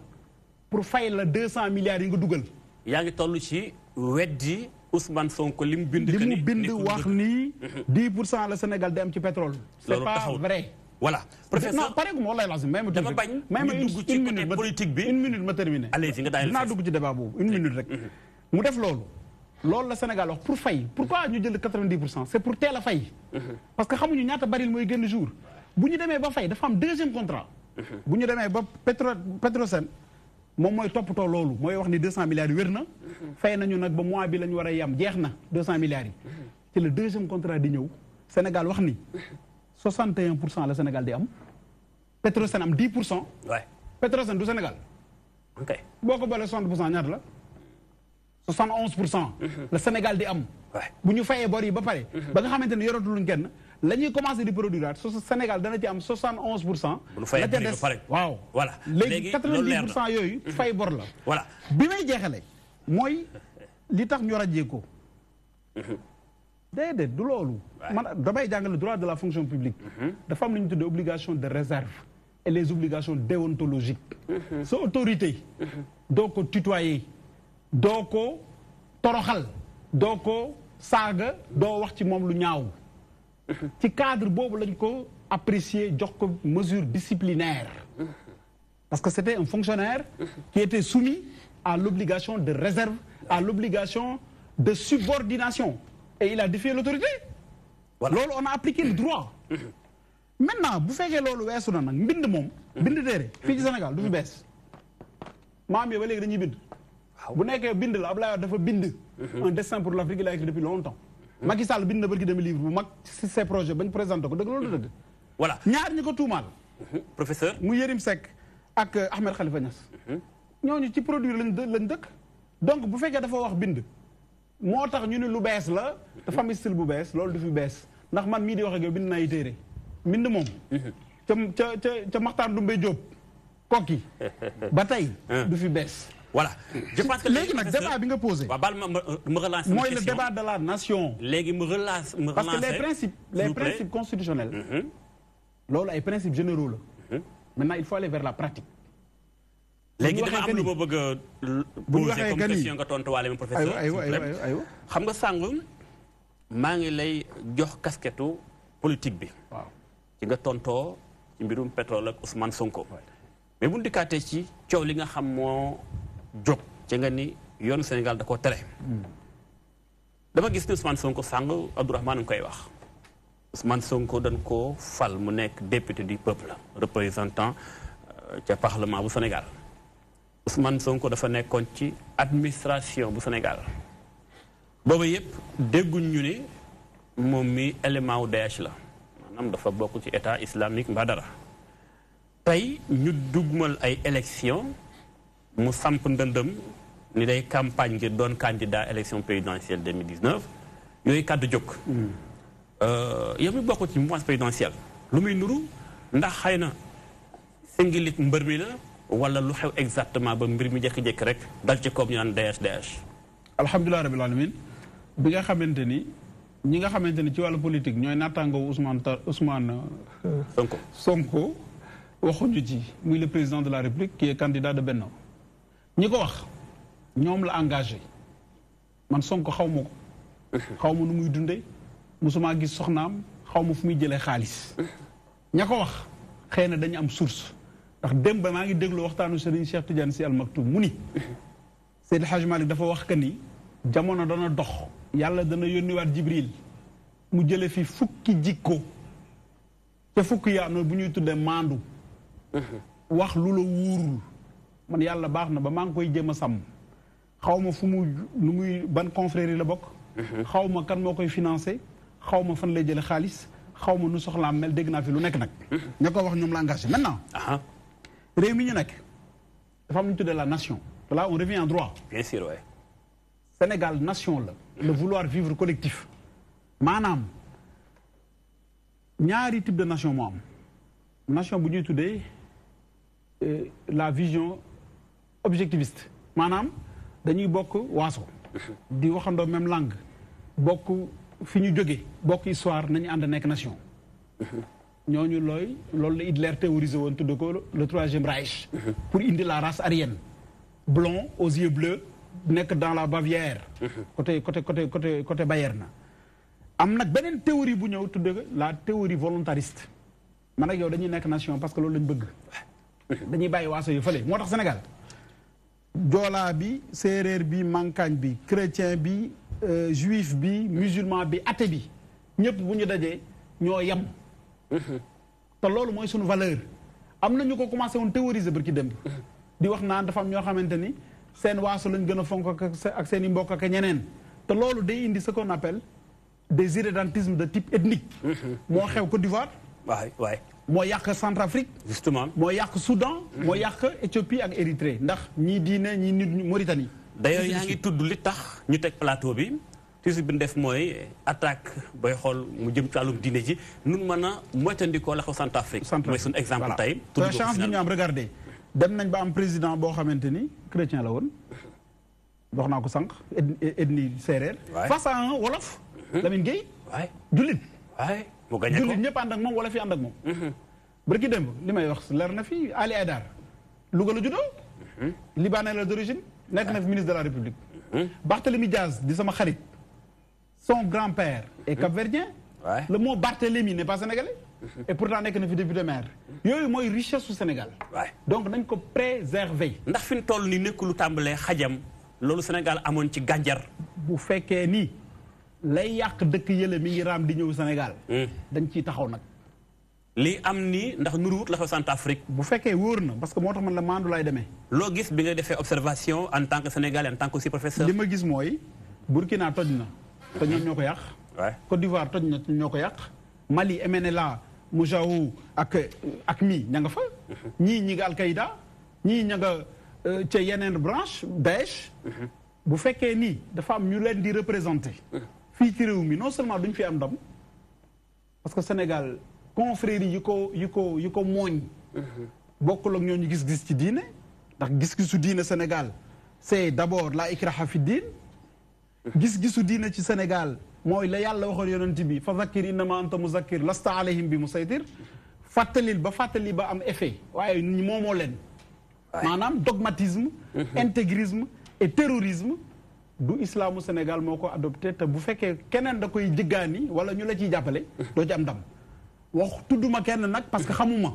pour fay la 200 milliards yi nga dugal. yaa ngi toll ci weddi Ousmane Sonko li mu bind. li mu bind wax ni 10% la Sénégal di am ci pétrole. c'est pas vrai. voilà professeur non pare gu ma walaay laas may ma dama bañ ñu dugg ci côté politique bi une minute ma terminé. allez nga daal dinaa dugg ci débat boobu une minute rek. mu def loolu la Sénégal wax pour fay pourquoi ñu jël 90% c'est pour teel a fay. parce que xamuñu ñaata baril mooy génn jour bu ñu demee ba fay dafa am deuxième contrat. bu ñu demee ba Petrosen moom mooy toppatoo loolu mooy wax ni 200 milliards yi wér na. fay nañu nag ba mois bi la ñu war a yam jeex na 200 milliards yi. ci le deuxième contrat di ñëw Sénégal wax ni 61% la Sénégal di am Petrosen am 10%. waay Petrosen du Sénégal. ok boo ko boolee 60% ñaata la 71%. la Sénégal di am. bu ñu fayee bor yi ba pare. ba nga xamante ne yoratuluñ kenn la ñuy commencé di produire Sénégal dana ci am 71%. bu ñu fayee bor yi ba pare waaw. voilà léegi 90% yooyu fay bor la. voilà bi may jeexale mooy li tax ñu rajee ko. déedéet du loolu. man damay jàngale droit de la fonction publique. dafa am lu ñu tuddee obligation de réserve et les obligations déontologiques. sa autorité. doo ko tutoyer. doo ko toroxal. doo ko saaga doo wax ci moom lu ñaaw. ci cadre boobu lañ ko apprécier jox ko mesure disciplinaire parce que c'était un fonctionnaire qui était soumis à l'obligation de réserve, à l'obligation de subordination. Et il a défié l'autorité. Voilà. Lolo, on a appliqué le droit. Maintenant, vous faites lolo weesu na nak mbind mom, bind téré fi ci Sénégal du fi bess. Maam yi ba légui dañuy bind. Bu nekké bind la Abdoulaye dafa bind un destin pour l'Afrique, il a écrit depuis longtemps. Macky Sall bind na barki dem livre bu mag ci ses projets bañ présenté ko deug lolu deug. Voilà. Ñaar ñi ko tuumal. Professeur mu Yérim Seck ak Ahmed Khalifa Niass. Ñooñu ci produire lañ dëkk. Donc bu fekkee dafa wax bind moo tax ñu ne lu bees la dafa am style bu bees loolu du fi bees ndax man mii di wax ak yow bind naa ay téere bind moom ca Maxtaar Ndumbe Diop kokki ba tey du fi bees voilà je pense que léegi nag débat bi nga posé waaw baal ma relancer mooy le débat de la nation léegi me relance parce que les principes constitutionnels loolu ay principes généraux la maintenant il faut aller vers la pratique léegi dama am lu ma bëgg a poser comme question nga tontuwaale ma professeur aywa xam nga sàng maa ngi lay jox casquette politique bi waaw ci nga tontoo ci mbirum pétrole ak Ousmane Sonko mais bu ñu dikkaatee ci coow li nga xam moo jóg ci nga ni yoonu Sénégal da koo tere dama gis ni Ousmane Sonko sàng Abdourahmane nga koy wax Ousmane Sonko dañ koo fal mu nekk député du peuple représentant ca parlement bu Sénégal Ousmane Sonko dafa nekkoon ci administration bu Sénégal booba yëpp dégguñ ñu ne moom mi élément wu Daesh la maanaam dafa bokk ci état islamique mbaa dara tey ñu dugmal ay élection mu samp ndëndëm ni day campagne ngir doon candidat élection présidentielle 2019 yooyu kàddu jóg yow mi bokk ci mouvance présidentielle lu muy nuru ndax xëy na singilit mbër mi la wala lu xew exactement ba mbir mi jékki-jékki rek dal ci kaw ñu naan Daesh alhamdulilah rabil alamin bi nga xamante ni ñi nga xamante ni ci wàllu politique ñooy naataangoo Ousmane Sonko waxuñu ci muy le président de la République qui est candidat de Benno ñi ko wax ñoom la engagé man Sonko xaw ma ko xaw ma nu muy dundee musuma gis soxnaam xaw ma fu muy jëlee xaalis ña ko wax xëy na dañu am source ndax démb maa ngi déglu waxtaanu Serigne Cheikh Tidiane Sy Al Maktoum mu ni Seydi Hadj Malick dafa wax que ni jamono dana dox yàlla dana yónniwaat Jibril mu jële fi fukki jikko te fukki yaa am na bu ñuy tuddee maandu wax lu la wuurul man yàlla baax na ba maa ngi koy jéem a sàmm xaw ma fu mu lu muy ban confrérie la bokk xaw ma kan moo koy financé xaw ma fan lay jële xaalis xaw ma nu soxlaam mel dégg naa fi lu nekk nag ña ko wax ñoom la engagé maintenant réew mi ñu nekk dafa am lu ñu tuddee la nation là on revient en droit bien sûr ouais. Sénégal nation la le vouloir vivre collectif maanaam ñaari type de nation moo am nation bu ñuy tuddee la vision objectiviste maanaam dañuy bokk waaso di waxandoo même langue bokk fi ñu jóge bokk histoire nañu ànd nekk nation ñooñu loolu la Hitler théorisé woon tudde ko le troisième Reich pour indi la race aryenne blond aux yeux bleus nekk dans la Bavière côté Bayern am nag beneen théorie bu ñëw tudde la théorie volontariste man ak yow dañuy nekk nation parce que loolu lañ bëgg dañuy bàyyi waaso yu fële moo tax Sénégal joolaa bi séeréer bi mankañ bi chrétien bi juif bi musulman bi athée bi ñëpp bu ñu dajee ñoo yem te loolu mooy suñu valeur am na ñu ko commencé woon théoriser barki démb di wax naan dafa am ñoo xamante ni seen waaso lañ gën a fonk ak seen i mbokk ak ñeneen te loolu day indi ce qu'on appelle des irrédentismes de type ethnique moo xew Côte d'Ivoire waay moo yàq Centrafrique justement moo yàq Soudan moo yàq Éthiopie ak Érythrée ndax ñii diine ñii nit Mauritanie d'ailleurs yaa ngi tudd li tax ñu teg plateau bi toujours bi ñu def mooy attaque bay xool mu jëm ci wàllum diine ji nun mën a moytandikoo la xew Centrafrique mooy suñu exemple tey te chance bi ñu am regardé dem nañ ba am président boo xamante ni chrétien la woon wax naa ko sànq ethnie séeréer face à un wolof Lamine Gueye jullit mu gañe ko jullit ñëpp ànd ak moom wala fi ànd ak moom barki démb li may wax leer na fii Ali Haïdar Louga la juddoo libanais la d'origine nekk na fi ministre de la République Barthélémy Diaz di sama xarit son grand-père est cap-verdien le mot Barthélémy n'est pas sénégalais et pourtant nekk na fi député maire yooyu mooy richesse su Sénégal donc nañ ko préserver ndax fi ñu toll ni nekk lu tàmbalee xajam loolu Sénégal amoon ci gànjar bu fekkee ni lay yàq dëkk yële mi ngi raam di ñëw Sénégal dañ ciy taxaw nag lii am nii ndax nuruwut la fa Centrafrique bu fekkee wóor na parce que moo tax man la maandu laay demee loo gis bi nga defee observation en tant que Sénégalais en tant que aussi professeur li ma gis mooy Burkina toj na te ñoom ñoo ko yàq Côte d'Ivoire toj na ñoo ko yàq Mali MNLA Mojaou ak mii ña nga fa ñii ñi nga Al-Qaïda ñii ña nga ca yeneen branche Daesh bu fekkee nii dafa am ñu leen di représenter fii ci réew mi non seulement duñ fi am ndam parce que Sénégal confrérie yi ko mooñ bokkul ak ñooñu gis-gis ci diine ndax gis-gisu diine Sénégal c'est d'abord la ikraha fi diin gis-gisu diine ci Sénégal mooy la yàlla waxoon yonent bi fa zakkir innama anta muzakkir lasta alayhim bi musaytir fàttalil ba fàttali ba am effet waaye ñi moomoo leen maanaam dogmatisme intégrisme et terrorisme du islaamu Sénégal moo ko adopté te bu fekkee keneen da koy jëggaani wala ñu la ciy jàppale doo ci am ndam wax tudduma kenn nag parce que xamuma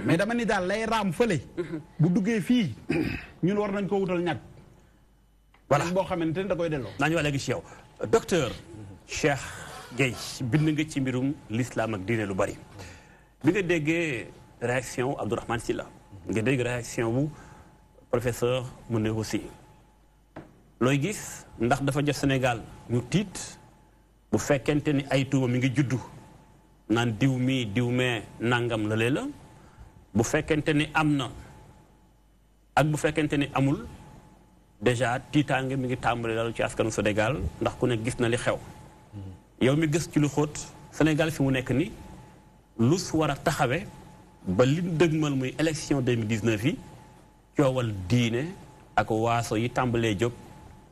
mais dama ni daal lay raam fële bu duggee fii ñun war nañ ko wutal ñàkk voilà boo xamante ni da koy delloo naa ñu wax léegi ci yow docteur Cheikh Gueye bind nga ci mbirum l'islam ak diine lu bari bi nga déggee réaction Abdourahmane Sylla nga dégg réaction bu professeur Mounirou Sy looy gis ndax dafa jot Sénégal ñu tiit bu fekkente ni ay tuuma mi ngi juddu naan diw mii diw mee nangam la lee la bu fekkente ni am na ak bu fekkente ni amul déjà tiitaange mi ngi tàmbali daal ci askanu Sénégal ndax ku ne gis na li xew yow mi gës ci lu xóot Sénégal fi mu nekk ni lu su war a taxawe ba li dëgmal muy élection 2019 yi coowal diine ak waaso yi tàmbalee jóg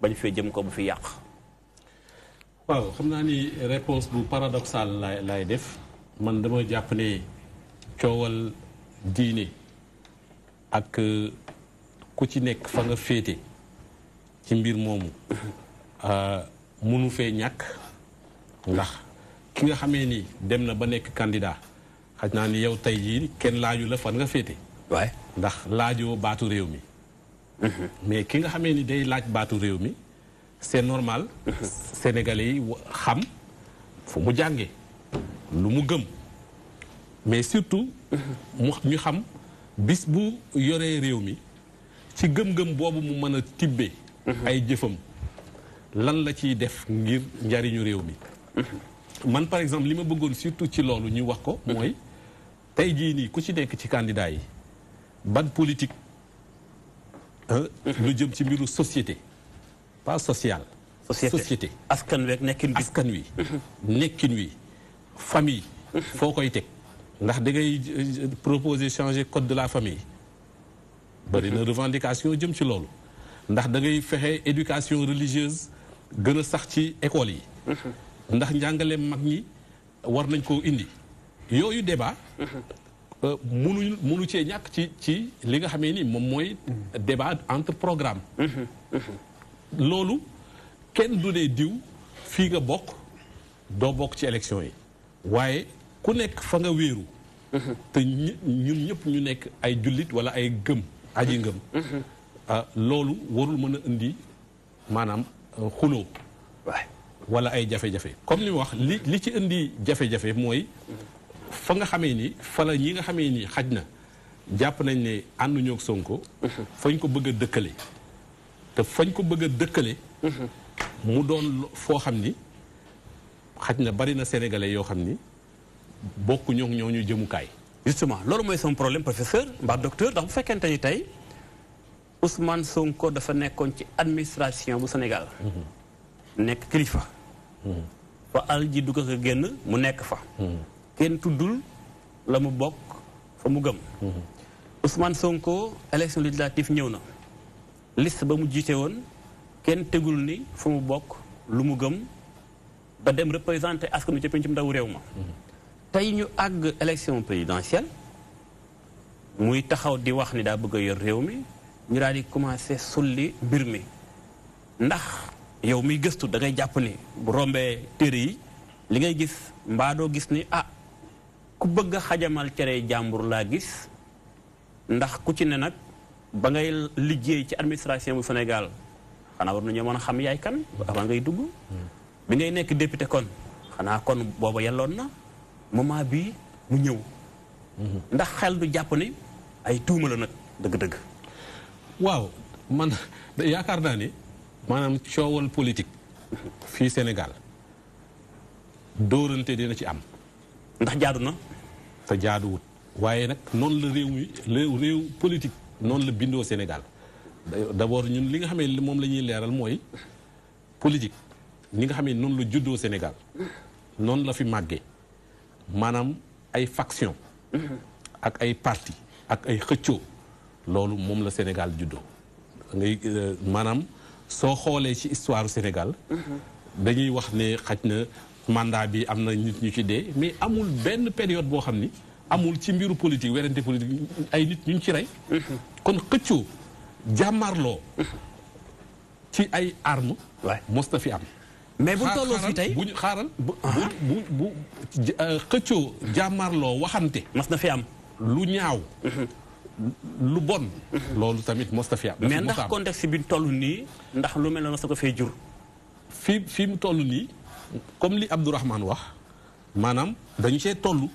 bañ fee jëm ko bu fi yàq waaw xam naa ni réponse bu paradoxale lay def man dama jàpp ne coowal diine ak ku ci nekk fa nga féete ci mbir moomu mënu fee ñàkk ndax ki nga xamee ni dem na ba nekk candidat xaj naa ni yow tey jii kenn laaju la fan nga féete waaye ndax laajoo baatu réew mi mais ki nga xamee ni day laaj baatu réew mi c'est normal sénégalais yi xam fu mu jànge lu mu gëm mais surtout ñu xam bis bu yoree réew mi ci gëm-gëm boobu mu mën a tibbe ay jëfam lan la ciy def ngir njariñu réew mi man par exemple li ma bëggoon surtout ci loolu ñu wax ko mooy tey jii nii ku ci nekk ci candidat yi ban politique lu jëm ci mbiru société pas social société askan wi nekkin wi famille foo koy teg ndax da ngay proposer changer code de la famille bari na revendication jëm ci loolu ndax da ngay fexe éducation religieuse gën a sax ci école yi ndax njàngale mag ñi war nañ koo indi yooyu débat munu cee ñàkk ci li nga xamee ni moom mooy débat entre programme loolu kenn du ne diw fii nga bokk doo bokk ci élection yi waaye ku nekk fa nga wéeru te ñun ñëpp ñu nekk ay jullit wala ay gëm aji ngëm loolu warul mën a indi maanaam xuloo wala ay jafe-jafe comme li mu wax li ci indi jafe-jafe mooy fa nga xamee ni fa la ñi nga xamee ni xaj na jàpp nañ ne ànduñoo ak Sonko fañ ko bëgg a dëkkale te fañ ko bëgg a dëkkale mu doon foo xam ni xaj na bari na sénégalais yoo xam ni bokku ñoo ñu jëmukaay justement loolu mooy sama problème professeur mbaa docteur ndax bu fekkente ni tey Ousmane Sonko dafa nekkoon ci administration bu Sénégal nekk kilifa fa al ji dugg ko génn mu nekk fa kenn tuddul la mu bokk fa mu gëm Ousmane Sonko élection législative ñëw na liste ba mu jiite woon kenn tegul ni fa mu bokk lu mu gëm ba dem représenté askanu ca pencum ndaw réew ma tey ñu àgg élection présidentielle muy taxaw di wax ni daa bëgg a yor réew mi ñu daal di commencé sulli mbir mi ndax yow miy gëstu da ngay jàpp ni bu rombee téere yi li ngay gis mbaa doo gis ni ku bëgg a xajamal cere jàmbur laa gis ndax ku ci ne nag ba ngay liggéey ci administration bu Sénégal xanaa war nañoo mën a xam yaay kan avant ngay dugg bi ngay nekk député kon xanaa kon booba yelloon na moment bii mu ñëw ndax xel du jàpp ni ay tuuma la nag dëgg-dëgg waaw man yaakaar naa ne maanaam coowal politique fii Sénégal dóorante dina ci am ndax jaadu na te jaaduwut waaye nag noonu la réew politique noonu la bindoo Sénégal d'abord ñun li nga xamee moom la ñuy leeral mooy politique li nga xamee noonu la juddoo Sénégal noonu la fi màggee maanaam ay faction ak ay parti ak ay xëccoo loolu moom la Sénégal juddoo ngay maanaam soo xoolee ci histoire Sénégal dañuy wax ne xaj na mandat bi am na nit ñu ci dee mais amul benn période boo xam ni amul ci mbiru politique werante politique ay nit ñu ci rey kon xëccoo jàmmarloo ci ay armes mosta fi am mais bu tolloo fi tey bu xaaral bu xëccoo jàmmarloo waxante mas na fi am lu ñaaw lu bon loolu tamit mosta fi am mais ndax contexte bi toll nii ndax lu mel na sa ko fee jur fi mu toll nii comme li Abdourahmane wax maanaam dañu cee toll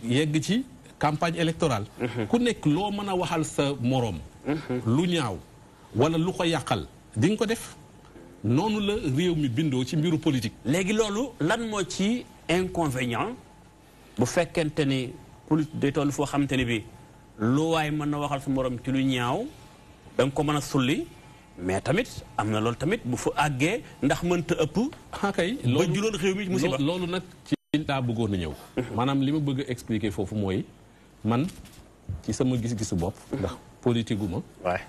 yegg ci campagne électorale ku nekk loo mën a waxal sa moroom lu ñaaw wala lu ko yàqal di nga ko def noonu la réew mi bindoo ci mbiru politique léegi loolu lan moo ci inconvénient bu fekkente ni politique day toll foo xamante ni bi lu waay mën na waxal sa moroom ci lu ñaaw da nga ko mën a sulli mais tamit am na loolu tamit bu fa àggee ndax mënta ëpp kay ba juloon réew mi musiba loolu nag ci laa bëggoon a ñëw maanaam li ma bëgg a expliquer foofu mooy man ci sama gis-gisu bopp ndax politique gu ma waay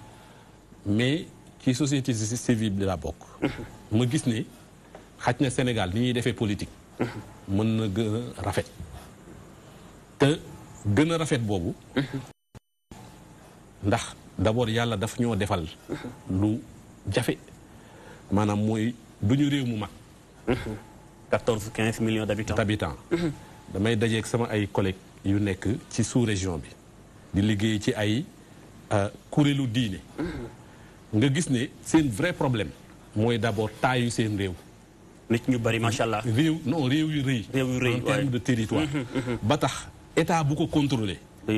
mais ci société civile bi laa bokk ma gis ne xaj na Sénégal ni ñuy defee politique mën na gën a rafet te gën a rafet boobu ndax d'abord yàlla daf ñoo defal lu jafe maanaam mooy du ñu réew mu mag 14-15 millions d'habitants damay dajeeg sama ay collègues yu nekk ci sous-région bi di liggéey ci ay kuréelu diine nga gis ne seen vrai problème mooy d'abord taayu seen réew nit ñu bari macha allah réew yu rëy en termes de territoire ba tax état bu ko contrôler du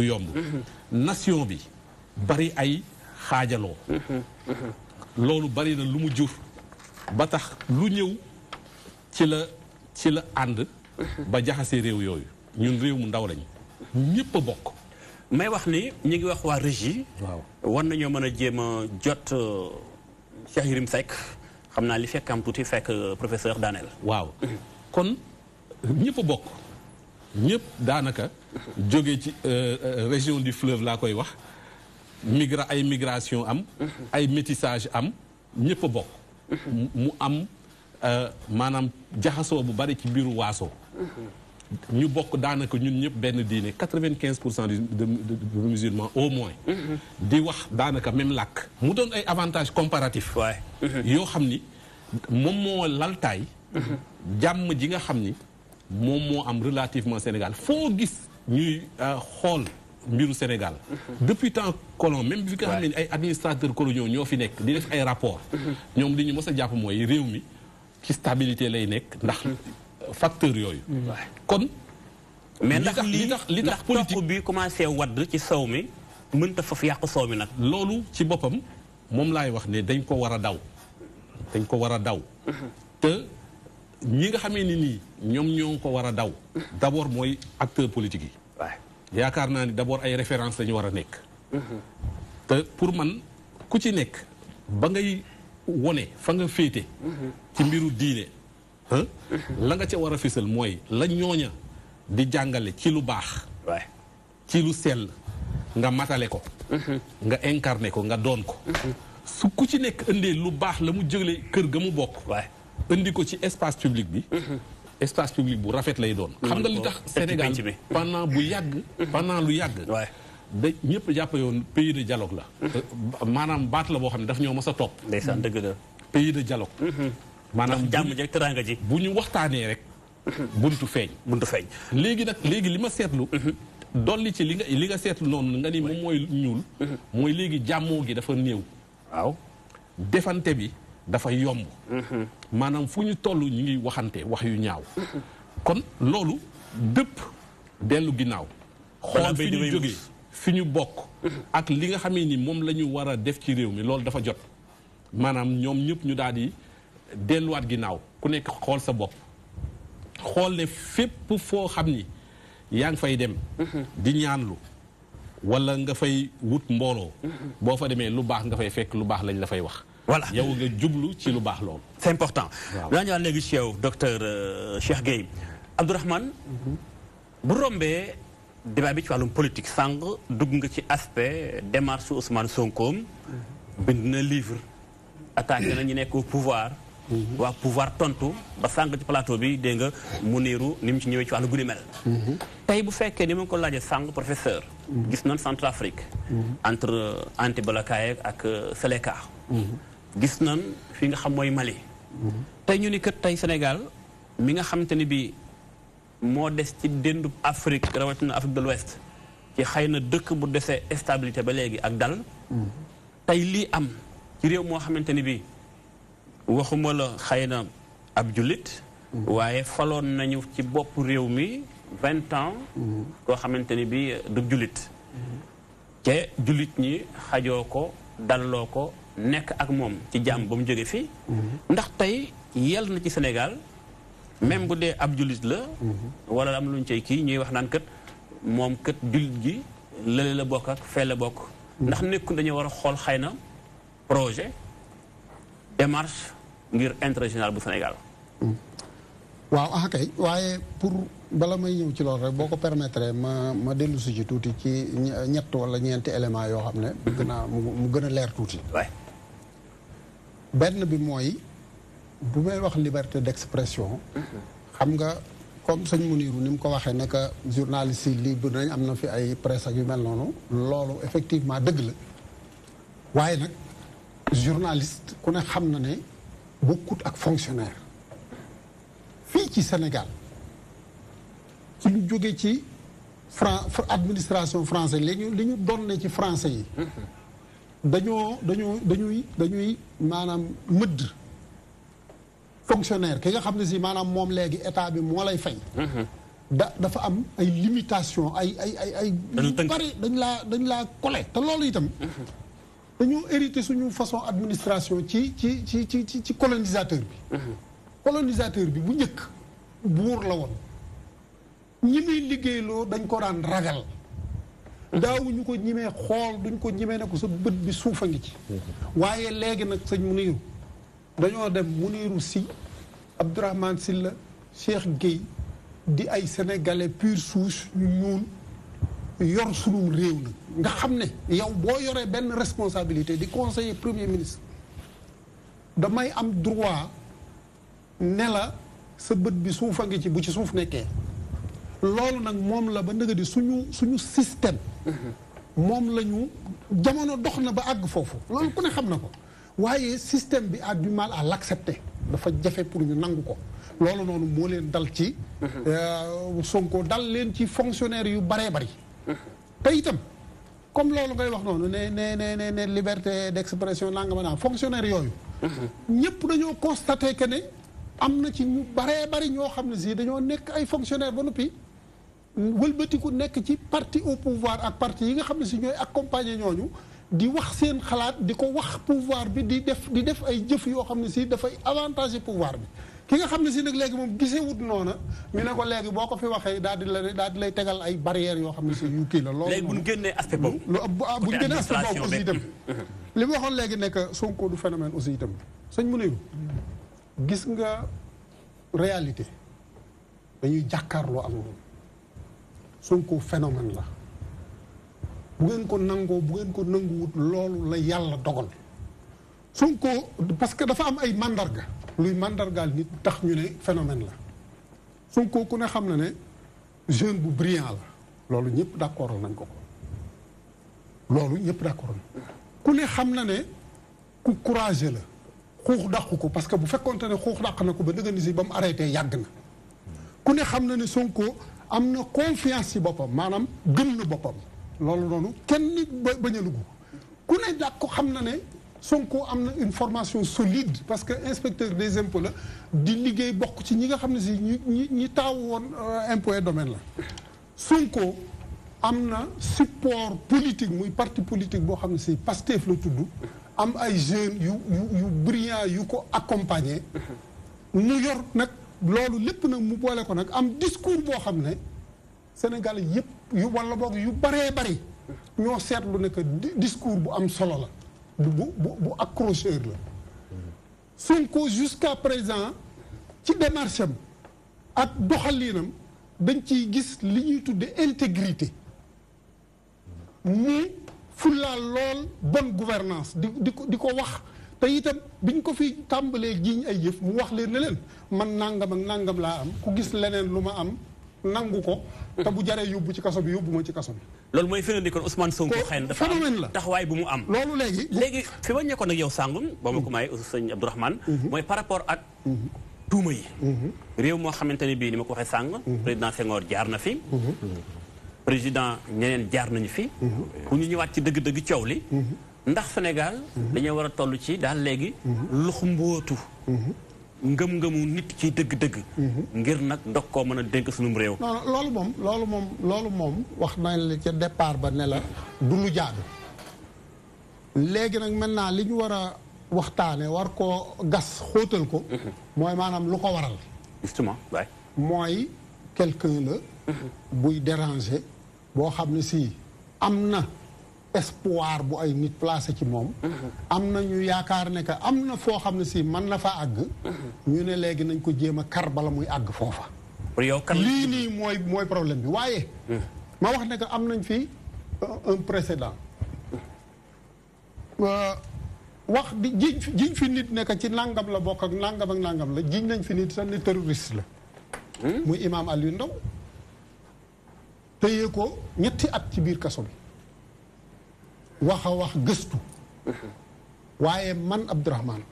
yomb nation bi bari ay xaajaloo loolu bari na lu mu jur ba tax lu ñëw ci la ànd ba jaxase réew yooyu ñun réew mu ndaw lañ ñëpp a bokk may wax ni ñu ngi wax waa régie waaw war nañoo mën a jéem a jot Cheikh Yérim Seck xam naa li fekk am tuuti fekk professeur Danel waaw kon ñëpp a bokk ñëpp daanaka jóge ci région du fleuve laa koy wax ay migration am ay métissage am ñëpp a bokk mu am maanaam jaxasoo bu bari ci biiru waaso ñu bokk daanaka ñun ñëpp benn diine 95% de musulmans au moins di wax daanaka même làkk mu doon ay avantages comparatifs yoo xam ni moom moo laltaay jàmm ji nga xam ni moom moo am relativement Sénégal foo gis ñuy xool mbiru Sénégal depuis temps colon même bi nga xam ne ay administrateurs coloniaux ñoo fi nekk di def ay rapports ñoom li ñu mës a jàpp mooy réew mi ci stabilité lay nekk ndax facteurs yooyu kon mais ndax li tax politique bi commencé wadd ci sow mi mënta foofu yàq sow mi nag loolu ci boppam moom laay wax ne dañ ko war a daw te ñi nga xamee ni nii ñoom ñoo ko war a daw d'abord mooy acteurs politiques yi yaakaar naa ni d'abord ay références lañu war a nekk te pour man ku ci nekk ba ngay wone fa nga féete ci mbiru diine la nga ca war a fësal mooy la ñooña di jàngale ci lu baax ci lu sell nga matale ko nga incarné ko nga doon ko su ku ci nekk indee lu baax la mu jëlee kër ga mu bokk indi ko ci espace public bi espace public bu rafet lay doon xam nga li tax Sénégal pendant lu yàgg da ñëpp jàpp yoon pays de dialogue la maanaam baat la boo xam ne daf ñoo mës a topp ndeysaan dëgg la pays de dialogue maanaam jàmm jek teraanga ji bu ñu waxtaanee rek buntu feeñ. léegi nag li ma seetlu. dolli ci li nga seetlu noonu nga ni moom mooy ñuul. mooy léegi jàmmoo gi dafa néew. waaw defante bi dafa yomb. maanaam fu ñu toll ñu ngi waxante wax yu ñaaw. kon loolu dëpp dellu ginnaaw. xool fi ñu jógee fi ñu bokk. ak li nga xamee ni moom la ñu war a def ci réew mi loolu dafa jot. maanaam ñoom ñëpp ñu daal di delluwaat ginnaaw ku nekk xool sa bopp. xool ne fépp foo xam ni yaa ngi fay dem. di ñaanlu wala nga fay wut mbooloo. boo fa demee lu baax nga fay fekk lu baax lañ la fay wax. voilà yow nga jublu ci lu baax loolu. c'est important. waaw daa ñëwaat léegi ci yow docteur Cheikh Gueye Abdourahmane. bu rombee débat bi ci wàllum politique sànq dugg nga ci aspect démarche Ousmane Sonko. bind na livre attaqué na ñu nekk au pouvoir. waa pouvoir tontu ba sànq ci plateau bi dégg nga Mounirou ni mu ci ñëwee ci wàllu guddi mel. tey bu fekkee ni ma ko laajee sànq professeur. gis nañ Centrafrique. entre Anti-Balakaye ak Seleka. gis nañ fi nga xam mooy Mali. tey ñu ni kat tey Sénégal mi nga xamante ni bii moo des ci déndub Afrique rawatina Afrique de l'Ouest ci xëy na dëkk bu desee stabilité ba léegi ak dal. tey lii am ci réew moo xamante ni bii waxuma la xëy na ab jullit. waaye faloon nañu ci bopp réew mi 20 ans. koo xamante ni bii du jullit. te jullit ñi xajoo ko dalloo ko nekk ak moom ci jàmm ba mu jóge fii. ndax tey yel na ci Sénégal même bu dee ab jullit la. wala am lu ñu cay kii ñuy wax naan kët moom kët jullit gi lële la bokk ak fee la bokk. ndax nekkul dañoo war a xool xëy na projet démarche ngir intérêt général bu Sénégal. waaw ah kay waaye pour bala may ñëw ci loolu rek boo ko permettre ma dellu si ci tuuti ci ñett wala ñeenti éléments yoo xam ne. bëgg naa mu gën a leer tuuti. waay benn bi mooy bu may wax liberté d'expression. xam nga comme sëñ Mounirou ni mu ko waxee ne que journaliste yi libre nañ am na fi ay presse ak yu mel noonu. loolu effectivement dëgg la waaye nag journaliste ku ne xam na ne bokkut ak fonctionnaire. fii ci Sénégal ci lu jóge ci administration français li ñu donne ci français yi. dañuy maanaam mëdd fonctionnaire ki nga xam ne si maanaam moom léegi état bi moo lay fay. dafa am ay limitation ay yu bari dañ laa collé te loolu itam. dañoo hérité suñu façon administration ci colonisateur bi. colonisateur bi bu njëkk buur la woon ñi muy liggéeyloo dañ ko daan ragal daawuñu ko ñimee xool duñ ko ñimee ne ko sa bët bi suufa ngi ci waaye léegi nag sëñ Mounirou dañoo dem Mounirou Sy Abdourahmane Sylla Cheikh Gueye di ay sénégalais pure souche ñu ñuul yor sunum réew na nga xam ne yow boo yoree benn responsabilité di conseiller premier ministre damay am droit ne la sa bët bi suufa ngi ci bu ci suuf nekkee loolu nag moom la ba ndëga di suñu système moom la ñu jamono dox na ba àgg foofu loolu ku ne xam na ko waaye système bi a du mal à l'accepter dafa jafe pour ñu nangu ko loolu noonu moo leen dal ci Sonko dal leen ci fonctionnaire yu baree bari te itam comme loolu ngay wax noonu ne liberté d'expression nanga ma naa fonctionnaire yooyu ñëpp dañoo constaté que ne am na ci ñu baree bari ñoo xam ne si dañoo nekk ay fonctionnaire ba noppi wëlbatiku nekk ci parti au pouvoir ak parti yi nga xam ne si ñooy accompagner ñooñu di wax seen xalaat di ko wax pouvoir bi di def ay jëf yoo xam ne si dafay avantager pouvoir bi ki nga xam ne si nag léegi moom gisee wut noona ñu ne ko léegi boo ko fi waxee daal di lay tegal ay barrières yoo xam ne si yu kii la loolu léegi bu ñu génnee aspect boobu bu ñu génnee aspect boobu aussi itam li ma waxoon léegi nekk Sonko du phénomène aussi itam sëñ Mounirou gis nga réalité dañuy jàkkaarloo ak moom Sonko phénomène la bu ngeen ko nangoo bu ngeen ko nanguwut loolu la yàlla dogal Sonko parce que dafa am ay mandarga luy mandargaal nit tax ñu ne phénomène la Sonko ku ne xam na ne jeune bu brillant la loolu ñëpp d'accord nañ ko loolu ñëpp d'accord nañ ku ne xam na ne ku courageux la xuux dàqu ko parce que bu fekkoonte ne xuux dàq na ko ba dëgg ni si ba mu arrêté yàgg na ku ne xam na ne Sonko am na confiance ci boppam maanaam gëm na boppam loolu noonu kenn nit bañ a dugg ku ne dak ko xam na ne Sonko am na une formation solide parce que inspecteur des impôts la di liggéey bokk ci ñi nga xam ne si ñi taaw woon impôt et domaine la Sonko am na support politique muy parti politique boo xam ne si Pastef la tudd am ay jeunes yu brillant yu ko accompagner mu yor nag loolu lépp nag mu boole ko nag am discours boo xam ne Sénégal yëpp yu wala boog yu baree bari ñoo seetlu ne que discours bu am solo la bu accrocheur la Sonko jusqu'à présent ci démarche am ak doxalinam dañ ciy gis li ñuy tudde intégrité mu fullaal lool bonne gouvernance di ko wax te itam biñ ko fi tàmbalee jiiñ ay yëf mu wax leen ne leen man nangam ak nangam laa am ku gis leneen lu ma am nangu ko te bu jaree yóbbu ci kaso bi yóbbu ma ci kaso bi loolu mooy firnde kon Ousmane Sonko xëy na dafa am taxawaay bu mu am loolu léegi fi ma nekkoon ak yow sàngum ba ma ko may sëñ Abdourahmane mooy par rapport ak tuuma yi réew moo xamante ne bii ni ma ko waxee sàng président Senghor jaar na fi président ñeneen jaar nañu fi bu ñu ñëwaat ci dëgg-dëgg coow li ndax Sénégal dañoo war a toll ci daal léegi lux mbootu ngëm-ngëmu nit ci dëgg-dëgg ngir nag ndox koo mën a dénk sunum réew non loolu moom wax nañ la ca départ ba ne la du lu jaadu léegi nag maintenant li ñu war a waxtaane war koo gas xóotal ko mooy maanaam lu ko waral justement waay mooy quelqu'un la buy déranger boo xam ne si am na espoir bu ay nit placé ci moom am na ñu yaakaar ne que am na foo xam ne si mën na fa àgg ñu ne léegi nañ ko jéem a kar bala muy àgg foofa lii nii mooy problème bi waaye ma wax ne que am nañ fi un précédent wax di jiñ fi nit ne que ci nangam la bokk ak nangam la jiñ nañ fi nit sax ne terroriste la muy Imam Aliou Ndao téye ko ñetti at ci biir kaso bi wax a wax gëstu waaye man Abdourahmane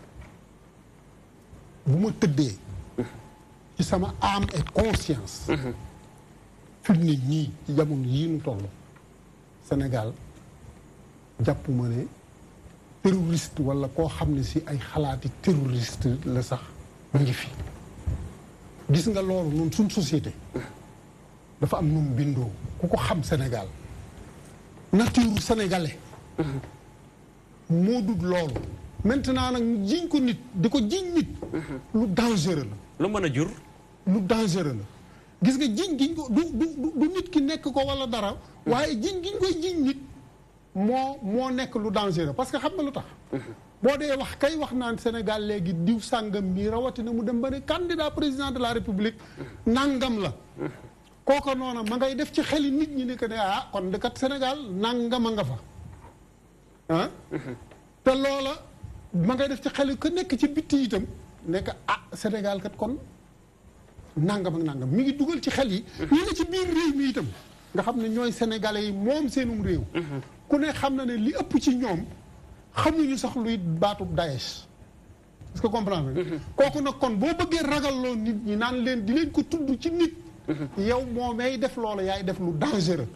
bu ma tëddee ci sama âme et conscience fi mu ne ñii ci jamono yii nu toll Sénégal jàpp ma ne terroriste wala koo xam ne si ay xalaati terroriste la sax mu ngi fi gis nga loolu noonu suñ société dafa am num bindoo ku ko xam Sénégal nature sénégalais moo dut loolu maintenant nag ñu jiñ ko nit di ko jiñ nit lu dangereux la lu mën a jur lu dangereux la gis nga jiñ giñ ko du nit ki nekk ko wala dara waaye jiñ giñ koy jiñ nit moo nekk lu dangereux parce que xam nga lu tax boo dee wax kay wax naan Sénégal léegi diw sàngam bi rawatina mu dem ba ne candidat président de la République nangam la kooka noona ma ngay def ci xeli nit ñi ne que ne kon de kat Sénégal nangama nga fa te loola ma ngay def ci xeli ka nekk ci bitti itam nekk Sénégal kat kon nangam ak nangam mi ngi dugal ci xel yi ñu ne ci biir réew mi itam nga xam ne ñooy sénégalais yi moom seenum réew ku ne xam na ne li ëpp ci ñoom xamuñu sax luy baatub Daesh est-ce que comprendre nga kooku nag kon boo bëggee ragalloo nit ñi naan leen di leen ko tudd ci nit yow moo may def loola yaay def lu dangereux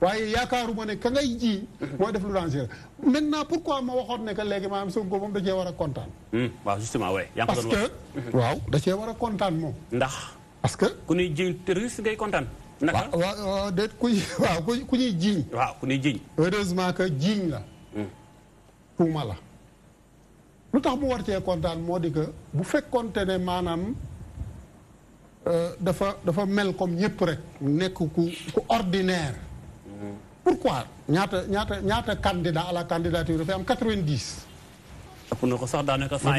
waaye yaakaaruma ne ka ngay ji mooy def lu dangereux maintenant pourquoi ma waxoon ne que léegi maanaam Sonko moom da cee war a kontaan waaw justement oui parce que waaw da cee war a kontaan moom ndax parce que ku ñuy jiiñ terroriste ngay kontaan naka waaw déet ku ñuy jiiñ waaw ku ñuy jiiñ heureusement que jiiñ la tuuma la lu tax mu war cee kontaan moo di que bu fekkoonte ne maanaam dafa mel comme ñëpp rek nekk ku ordinaire pourquoi ñaata candidat à la candidature dafay am 90 ëpp na ko sax daanaka 100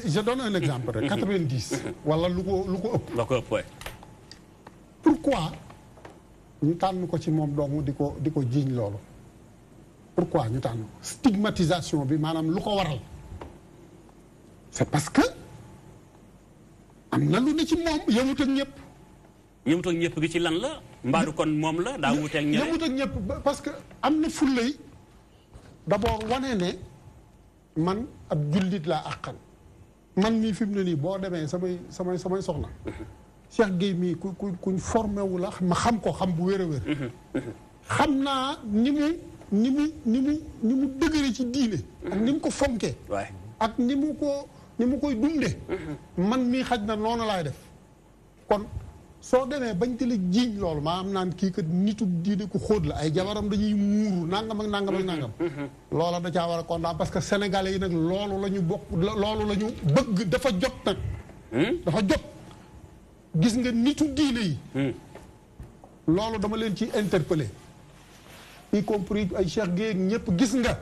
je donne un exemple rek 90 wala lu ko ëpp la ko ëpp pourquoi ñu tànn ko ci moom dong di ko jiiñ loolu pourquoi ñu tànn ko stigmatisation bi maanaam lu ko waral c'est parce que am na lu ne ci moom yëmut ak ñëpp yëmut ak ñëpp gi ci lan la mbaadu kon moom la daa wuteeg ñeneen yëmut ak ñëpp parce que am na fullay d'abord wane ne man ab jullit laa àqan man mii fi mu ne nii boo demee samay soxna Cheikh Gueye mii kuñ formé wu la ma xam ko xam bu wér a wér xam naa ni mu dëgëre ci diine ak ni mu ko fonke ak ni mu koy dunde man mii xaj na noonu laay def kon soo demee bañ di la jiiñ loolu maa am naan kii kat nitu diine ku xóot la ay jabaram dañuy muuru nangam ak nangam ak nangam loola da caa war a kontaan parce que sénégalais yi nag loolu la ñu bokk loolu la ñu bëgg dafa jot nag dafa jot gis nga nitu diine yi loolu dama leen ci interpellé y compris ay Cheikh Gueye ñëpp gis nga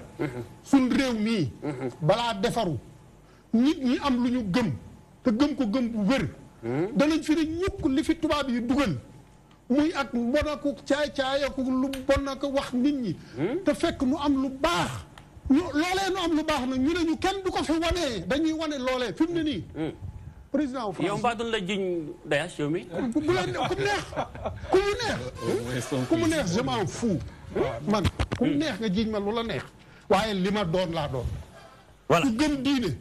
suñ réew mii balaa defaru nit ñi am lu ñu gëm te gëm ko gëm bu wér danañ fi ne ñukk li fi tubaab yi dugal muy ak mbon ak caay-caay ak lu bon ak wax nit ñi te fekk mu am lu baax loolee nu am lu baax nag ñu ne ñu kenn du ko fi wanee dañuy wane loolee fi mu ne nii président wu France yow mbaa doon la jiñ dayas yow mi ku mu neex je m'en fous man ku mu neex nga jiñ ma lu la neex waaye li ma doon laa doon ku gëm diine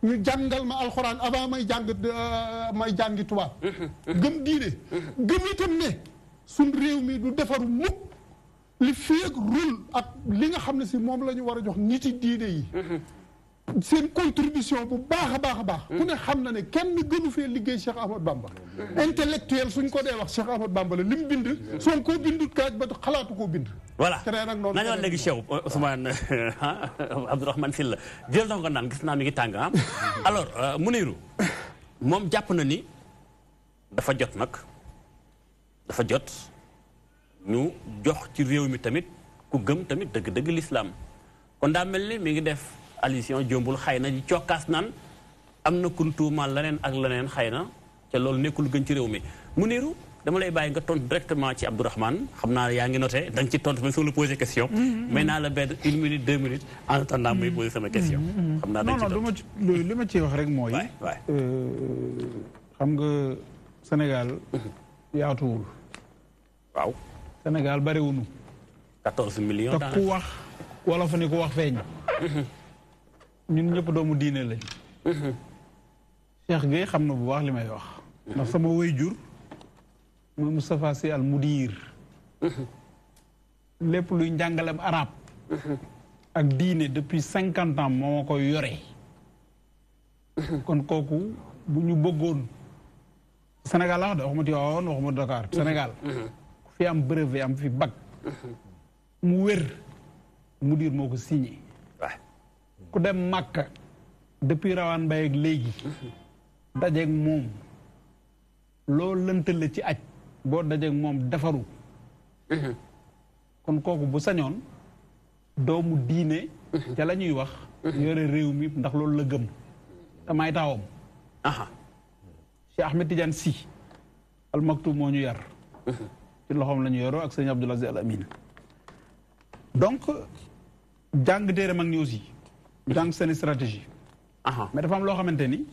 ñu jàngal ma alxuraan avant may jàngi tubaab gëm diine gëm itam ne suñ réew mi du defaru mukk li fii ak rôle ak li nga xam ne si moom la ñu war a jox niti diine yi seen contribution bu baax a baax ku ne xam na ne kenn gënu fee liggéey Cheikh Ahmad Bamba intellectuel suñ ko dee wax Cheikh Ahmad Bamba la li mu bind soo koo bindut kaaj ba xalaatu koo bind voilà nañu wax léegi Cheikh Ousmane Abdourahmane Sylla jël na ko naan gis naa mi ngi tàng alors Mounirou moom jàpp na ni dafa jot ñu jox ci réew mi tamit ku gëm tamit dëgg-dëgg l'islam kon daa mel ni mi ngi def allusion jombul xëy na cokkaas naan am na kuntuumaal leneen ak leneen xëy na te loolu nekkul gën ci réew mi Mounirou dama lay bàyyi nga tontu directement ci Abdourahmane xam naa yaa ngi noté da nga ci tontu mais soo la posé question may naa la benn 1 minute 2 minutes en attendant muy posé sama question xam naa dañ ci tontu li ma ciy wax rek mooy xam nga Sénégal yaatuwul waaw Sénégal bariwunu 14 millions te ku wax wala fa ni ku wax feeñ ñun ñëpp doomu diine lañ Cheikh Gueye xam na bu baax li may wax ndax sama waajur muy Moustapha Sy Al Mudir lépp luy njàngalem arab ak diine depuis 50 ans moo ma koy yore kon kooku bu ñu bëggoon Sénégal la wax de waxuma Tivaouane waxuma Dakar Sénégal ku fi am brevet am fi bac mu wér Mudir moo ko signé ku dem Màkka depuis rawaan mbay ak léegi dajeeg moom loolu lëntale ci aj boo dajeeg moom defaru kon kooku bu sañoon doomu diine ca la ñuy wax yore réew mi ndax loolu la gëm damay taawam Cheikh Ahmed Tidiane Sy Al Maktoum moo ñu yar ci loxoom la ñu yoroo ak sëñ Abdoul Aziz Al Amin donc jàng téere mag ñi aussi jàng seen stratégie mais dafa am loo xamante ni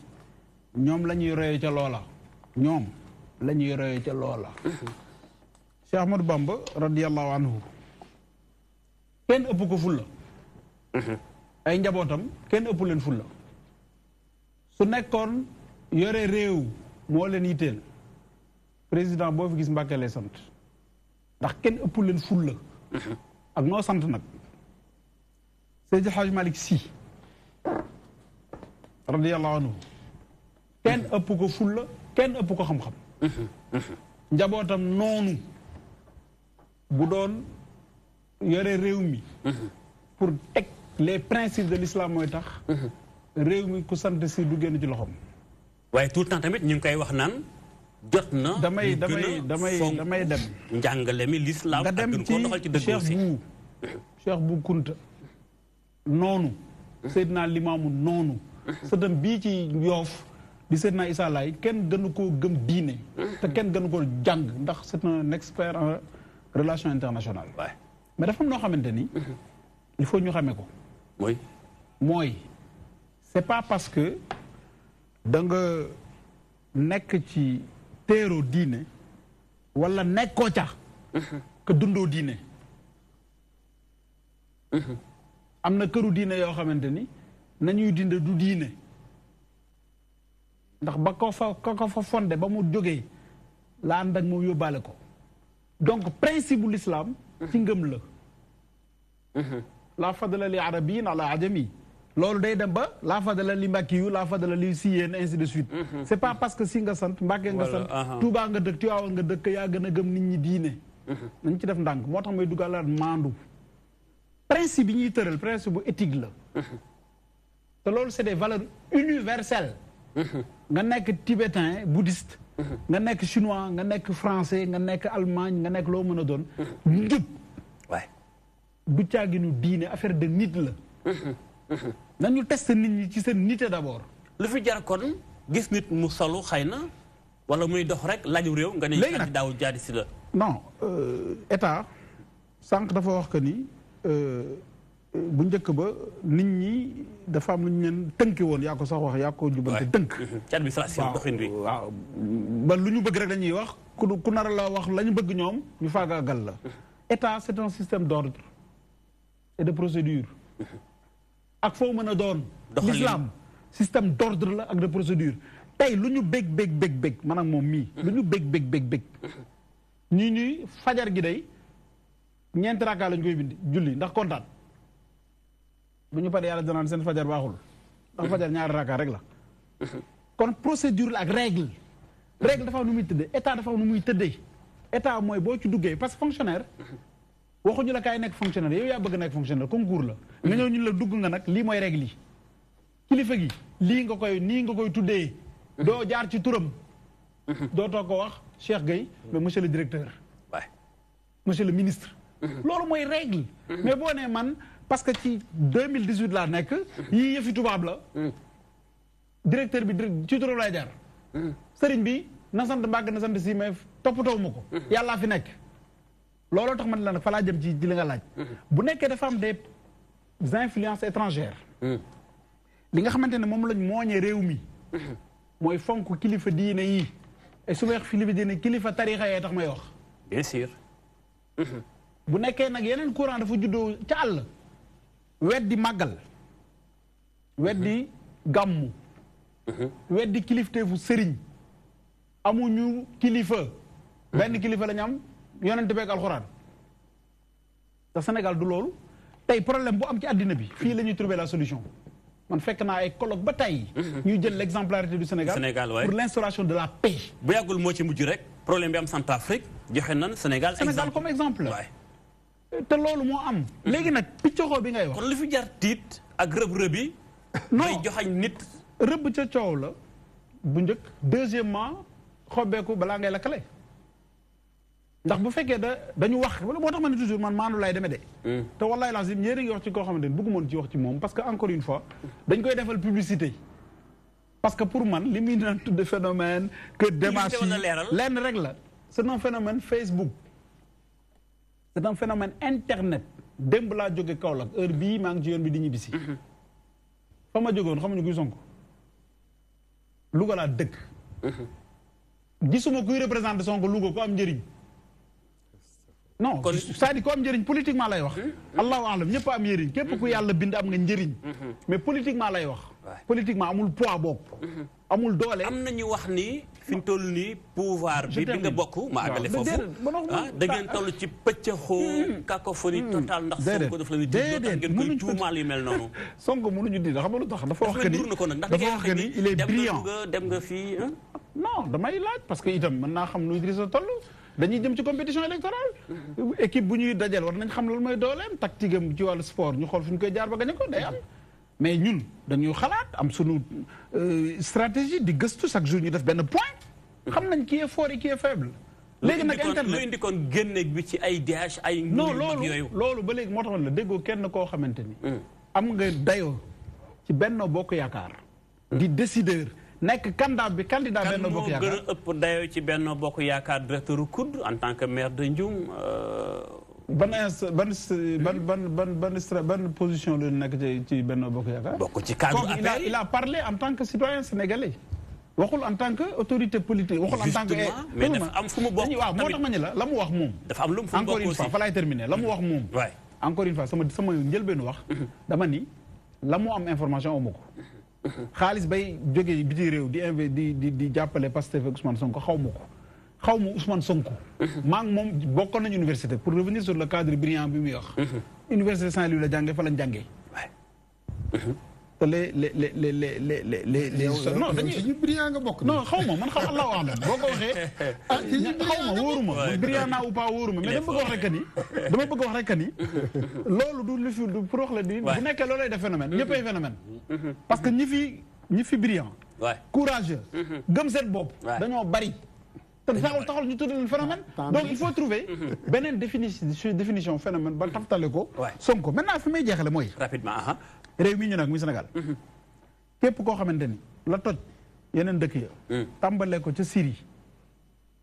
ñoom la ñuy royee ca loola ñoom la ñuy royee ca loola Cheikh Ahmadou Bamba radiyallahu anhu kenn ëpp ko fulla ay njabootam kenn ëpp leen fulla su nekkoon yore réew moo leen yitteel président boo fi gis Mbàkke lay sant ndax kenn ëpp leen fulla ak noo sant nag Seydi Hadj Malick Sy radiyallahu anhu kenn ëpp ko fulla kenn ëpp ko xam-xam njabootam noonu bu doon yore réew mi pour teg les principes de l'islam mooy tax réew mi ku sant si du génn ci loxoom waaye tout le temps tamit ñu ngi koy wax naan jot na damay dem njàngale mi l'islam nga dem ci Cheikh bu Kunta noonu Seydina Limaamu noonu sëtam bii ci Yoof di Seydina Issa Laye kenn gënu koo gëm diine te kenn gënu koo jàng ndax c'est un expert en relations internationales mais dafa am noo xamante ni il faut ñu xamee ko mooy c'est pas parce que da nga nekk ci téeroo diine wala nekkoo ca que dundoo diine am na këru diine yoo xamante ni nañuy dinde du diine ndax ba ko fa fondé ba mu jógee la ànd ak moom yóbbaale ko donc principe bu l'islam ci ngëm la la fadla li arabiyin ala ajami loolu day dem ba la fadla li mbàkki yu la fadla li si yéen ainsi de suite c'est pas parce que si nga sant mbàkkee nga sant Tuubaa nga dëkk Tiwaawan nga dëkk yaa gën a gëm nit ñi diine nañ ci def ndànk moo tax may dugalaat maandu principe yi ñuy tëral principe bu éthique la te loolu c'est des valeurs universelles nga nekk tibétain bouddhiste nga nekk chinois nga nekk français nga nekk allemagne nga nekk loo mën a doon njub waay du caaginu diine affaire de nit la nañu tester nit ñi ci seen nité d'abord lu fi jar kon gis nit mu solu xëy na wala muy dox rek laaju réew nga ne candidat wu Jadi Sylla non état sànq dafa wax que ni bu njëkk ba nit ñi dafa am lu ñu leen tënki woon yaa ko sax wax yaa ko jubante tënk ci administration doxin bi waaw ba lu ñu bëgg rek dañuy wax ku nar la wax la ñu bëgg ñoom ñu faagaagal la état c'est un système d'ordre et de procédure ak foo mën a doon l'islam système d'ordre la ak de procédure tey lu ñu bég man ak moom mii lu ñu bég ñuy fajar gi day ñeenti rakkaa lañ koy bindi julli ndax kontaan bu ñu paree yàlla danaan seen fajar baaxul ndax fajar ñaari rakkaa rek la kon procédure la ak règle dafa am nu muy tëddee état dafa am nu muy tëddee état mooy boo ci duggee parce que fonctionnaire waxuñu la kaay nekk fonctionnaire yow yaa bëgg nekk fonctionnaire concours la nga ñëw ñu la dugg nga nag lii mooy règle yi kilifa gi nii nga koy tuddee doo jaar ci turam doo toog ko wax Cheikh Gueye mais monsieur le directeur monsieur le ministre loolu mooy règle mais boo nee man parce que ci 2018 laa nekk yii yëfi tubaab la directeur bi ci turam lay jaar sëriñ bi na sant Mbàkke na sant si mais toppatoo ma ko yàllaa fi nekk looloo tax man la nag fa laa jëm ci li nga laaj bu nekkee dafa am des influences étrangères li nga xamante ne moom lañ mooñee réew mi mooy fonk kilifa diine yi et su ma wax kilifa diine kilifa tarixa yee tax may wax bien sûr bu nekkee nag yeneen courant dafa juddoo ca àll weddi màggal weddi gàmmu weddi kilifteefu sëriñ amuñu kilifa benn kilifa la ñu am yonent beeg alxuraan te Sénégal du loolu tey problème bu am ci àddina bi fii la ñuy trouver la solution man fekk naa ay colloque ba tey ñuy jël l'exemplarité du Sénégal pour l'instauration de la paix bu yàggul moo ci mujj rek problème bi am Centrafrique joxe nan Sénégal comme exemple te loolu moo am léegi nag piccoxoo bi ngay wax kon lu fi jar tiit ak rëb-rëb yi may joxañ nit rëbb ca coow la bu njëkk deuxièmement xobbeeku balaa ngay lakkale ndax bu fekkee dañu wax wala moo tax ma ne toujours man maanu lay demee de te wallaay lazim yéen a ngi wax ci koo xamante ne bëggumoon ci wax ci moom parce que encore une fois dañ koy defal publicité parce que pour man li muy naan tudde phénomène que démarche yi lenn rek la c'est un phénomène Facebook c'est un phénomène internet démb laa jóge Kaolack heure bii maa ngi ci yoon bi di ñibbisi fa ma jógoon xamuñu kuy Sonko Louga laa dëkk gisuma kuy représenté Sonko Louga ko am njëriñ non c'est-à-dire ko am njëriñ politiquement lay wax allahu alam ñëpp am njëriñ képp ku yàlla bind am nga njëriñ mais politiquement lay wax politiquement amul poids bopp amul doole am nañu wax ni fi ñu toll nii pouvoir bi nga bokk ma àggale foofu da ngeen toll ci pëccëxoo cacophonie totale ndax Sonko daf la ni diit tax ngeen koy tuumaal yu mel noonu Sonko mënuñu di xam nga lu tax dafa wax que ni dafa wax que ni il est brillant dem nga fii non damay laaj parce que itam mën naa xam nu Idrissa toll dañuy jëm ci compétition électorale équipe bu ñuy dajal war nañ xam lan mooy dooleem tactique am ci wàllu sport ñu xool fu ñu koy jaar ba gañe ko day am mais ñun dañuy xalaat am sunu stratégie di gëstu chaque jour ñu def benn point xam nañ qui est fort et qui est faible léegi nag internet lu indi kon génne bi ci ay DH ay non loolu ba léegi moo tax la déggoo kenn koo xamante ni am nga dayoo ci Benno Bokk Yaakaar di décideur nekk candidat Benno Bokk Yaakaar kan moo gën a ëpp dayoo ci Benno Bokk Yaakaar directeur COUD en tant que maire de Ndioum ban position la nekk ci Benno Bokk Yaakaar bokk ci cadre APR il a parlé en tant que citoyen sénégalais waxul en tant que autorité politique waxul en tant que mais dafa am fu mu bokk waaw moo tax ma ne la mu wax moom dafa am lu mu fu mu bokk encore une fois fa laay terminer la mu wax moom encore une fois sama njëlbeenu wax dama ni la mu am information amu ko xaalis bay jógee biti réew di jàppale Pastef ak Ousmane Sonko xaw ma Ousmane Sonko. maa ngi moom bokkoon nañu université pour revenir sur le cadre brillant bi muy wax. université Saint-Louis la jàngee fa lañ jàngee. te non dañuy brillant nga bokk. non xaw ma man xam Allah wax la boo ko waxee. xaw ma wóoruma brillant naa ou pas wóoruma mais dama bëgg wax rek que ni. loolu du lu fi pour wax la di. bu nekkee loolay def phénomène ñëppay phénomène. parce que ñi fi brillant. courageux. gëm seen bopp. dañoo bari. te taxul ñu tuddee leen phénomène. donc il faut trouver beneen définition phénomène ba taftale ko. Sonko maintenant fi may jeexale mooy. rapidement. réew mi ñu nag muy Sénégal. képp koo xamante ni la toj yeneen dëkk ya. tàmbalee ko ca Syrie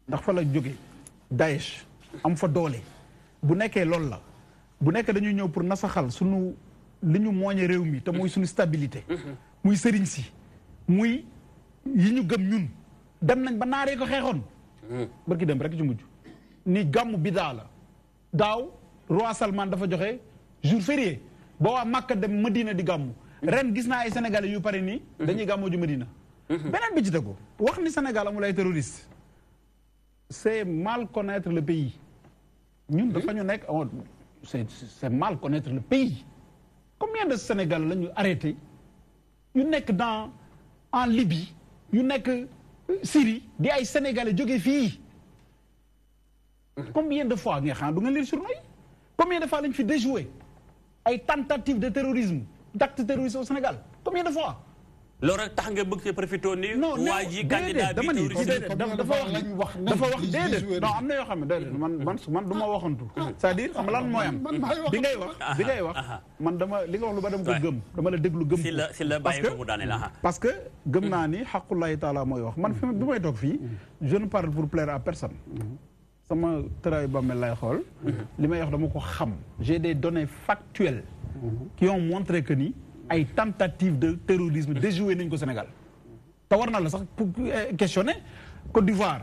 ndax fa la jóge Daesh am fa doole bu nekkee loolu la bu nekkee dañuy ñëw pour nasaxal sunu li ñu mooñe réew mi te muy suñu stabilité. muy sëriñ si muy yi ñu gëm ñun dem nañ ba naaree ko xeexoon. barki dem rek ci mujj ni gàmmu bidaa la daaw roi Salman dafa joxe jour férié ba waa Makka dem Medina di gàmmu ren gis naa ay sénégalais yu pare nii dañuy gàmmoo ju Medina beneen bi ci tegu wax ni Sénégal amul ay terroriste c'est mal connaître le pays ñun dafa ñu nekk c'est mal connaître le pays combien de Sénégalais la ñu arrêté yu nekk en Libye yu nekk Syrie di ay sénégalais jóge fii combien de fois nga xam du nga lire journaux yi combien de fois lañ fi déjoué ay tentatives de terrorisme d'actes terroristes au Sénégal combien de fois. loolu rek tax nga bëgg ci profité ni. non waa ji candidat bi dafa wax déedéet non am na yoo xam ne déedéet man du ma waxantu. c'est-à-dire xam lan mooy am bi ngay wax man li nga wax lu ba dama ko gëm dama la déglu gëm ko. si la bàyyi ko mu daane la parce que gëm naa ni xaqullahi taala mooy wax man fi bi may toog fii je ne parle pour plaire à personne. sama tëraay bàmmeel lay xool. li may wax dama ko xam. j'ai des données factuelles. qui ont montré que ni. ay tentatives de terrorisme déjoué nañ ko Sénégal te war na la sax pour questionner Côte d'Ivoire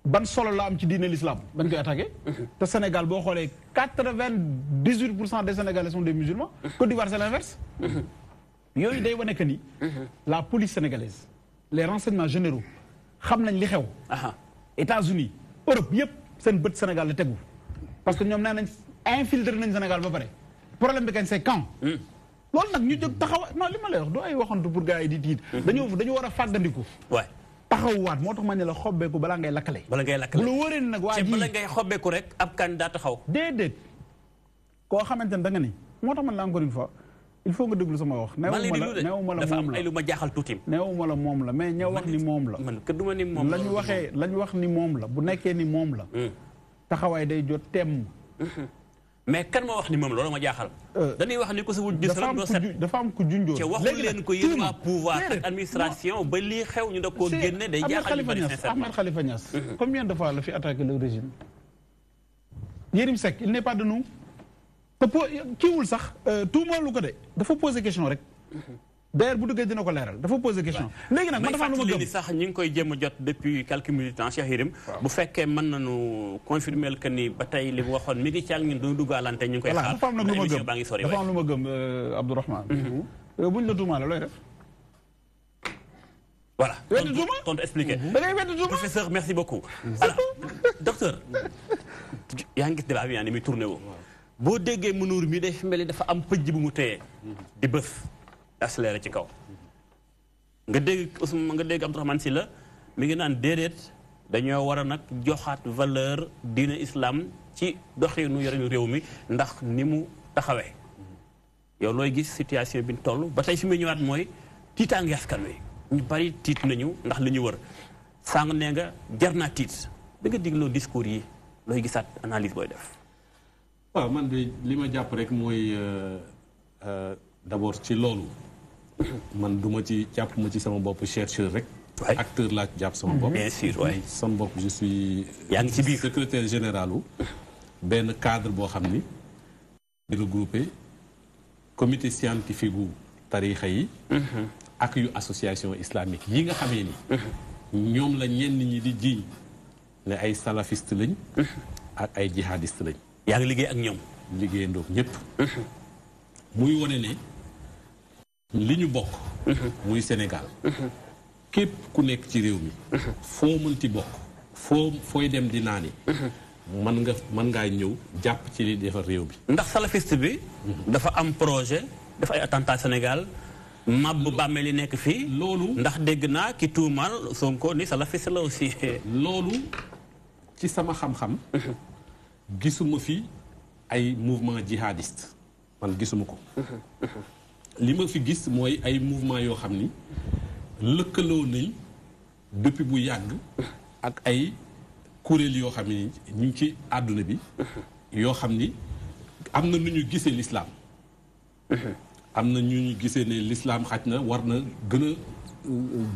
ban solo la am ci diine l'islam bañ koy attaqué te Sénégal boo xoolee 98% des Sénégalais sont des musulmans Côte d'Ivoire c'est l'inverse yooyu day wane que ni la police sénégalaise les renseignements généraux xam nañ li xew États-Unis Europe yëpp seen bët Sénégal la tegu parce que ñoom nee nañ infiltré nañ Sénégal ba pare problème bi kañ c'est quand loolu nag ñu jóg taxaw non li ma lay wax du ay waxantu pour gars yi di tiit dañu war a fàggandiku taxawwaat moo tax ma ne la xobbeeku balaa ngay lakkale bu la wóoree ni nag waa ji bala ngay xobbeeku rek ab candidat taxaw déedéet koo xamante ne da nga ni moo tax man la encore une fois il faut nga déglu sama wax neewuma la moom la ay lu ma jaaxal tuuti neewuma la moom la mais ña wax ni moom la man duma ni moom lañu wax ni moom la bu nekkee ni moom la taxawaay day jot temm mais kan moo wax ni moom loolu ma jaaxal. dañuy wax ni ko sa wujj gis rek doo set dafa am ku junjoon. te waxul leen ko yéen waa pouvoir ak administration ba lii xew ñu da koo génne day jaaxal ñu bari sincèrement Ahmed Khalifa Niass. combien de fois la fi attaqué le régime. Yérim Seck il n'est pas de nous. te kiiwul sax tuumaalu ko de dafa poser question rek. d'ailleurs bu duggee dina ko leeral dafa poser question. léegi nag man dafa am lu ma gëm sax ñu ngi koy jéem a jot depuis quelques minutes Cheikh Yérim bu fekkee mën nañu confirmer que ni ba tey li mu waxoon mi ngi ci ak ñun doon duggalante ñu ngi koy xaar. dafa am nag lu ma gëm baa ngi sori dafa am lu ma gëm Abdourahmane. buñ la tuumaale looy def. voilà weddi tuuma tontu expliqué. da ngay weddi tuuma professeur merci beaucoup. alors docteur yaa ngi gis débat bi yaa ni muy tourné woo. boo déggee mënuur mi day mel ni dafa am pëj bu mu téye di bës. accéléré ci kaw nga dégg Ousmane nga dégg Abdourahmane Sylla mi ngi naan déedéet dañoo war a nag joxaat valeur diine islam ci doxinu yorinu réew mi ndax ni mu taxawee yow looy gis situation bi ñu toll ba tey fi muy ñëwaat mooy tiitaange askan wi ñu bari tiit nañu ndax li ñu wër sàng nee nga jar naa tiit da nga digloo discours yi looy gisaat analyse booy def. waaw man de li ma jàpp rek mooy d'abord ci loolu. man duma ci jàpp ma ci sama bopp chercheur rek. acteur laa jàpp sama bopp. bien sûr waay sama bopp je suis. yaa ngi ci biir secrétaire général wu benn cadre boo xam ni. di regroupé comité scientifique gu tarixa yi. ak yu association islamique yi nga xamee ni. ñoom la ñenn ñi di jiiñ ne ay salafiste lañ. ak ay jihadiste lañ. yaa ngi liggéey ak ñoom. liggéeyandoo ñëpp. muy wone ne. li ñu bokk muy Sénégal képp ku nekk ci réew mi foo mënti bokk fooy dem di naani mën ngaa ñëw jàpp ci li defar réew bi ndax salafiste bi dafa am projet dafa ay attentat Sénégal mab bàmmeel yi nekk fii loolu ndax dégg naa ki tuumal Sonko ni salafiste la aussi loolu ci sama xam-xam gisuma fi ay mouvement jihadiste man gisuma ko li ma fi gis mooy ay mouvement yoo xam ni lëkkaloo nañ depuis bu yàgg ak ay kuréel yoo xam ni ñu ngi ci àdduna bi yoo xam ni am na nu ñu gisee l'islam am na ñu gisee ne l'islam xaj na war na gën a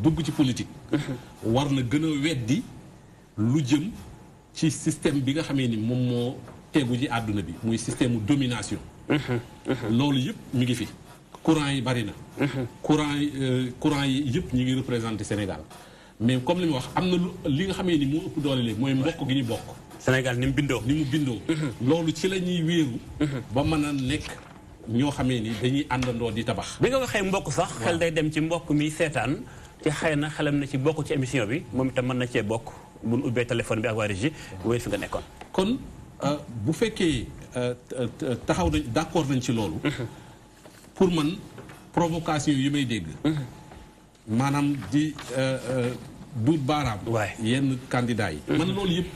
dugg ci politique war na gën a weddi lu jëm ci système bi nga xamee ni moom moo tegu ci àdduna bi muy système mu domination loolu yëpp mi ngi fi courant yi bari na courant yi yëpp ñu ngi représenté Sénégal mais comme li ma wax am na li nga xamee ni moo ëpp doole léegi mooy mbokk gi ñu bokk Sénégal ni mu bindoo loolu ci la ñuy wéeru ba mën a nekk ñoo xamee ni dañuy àndandoo di tabax bi nga waxee mbokk sax xel day dem ci mbokk mi seetaan ci xëy na xelam na ci bokk ci émission bi moom itam mën na cee bokk bu nu ubbee téléphone bi ak waa régie wéy fi nga nekkoon kon bu fekkee taxaw nañ d'accord nañ ci loolu pour man provocation yi may dégg maanaam di duut baaraam yenn candidats yi man loolu yëpp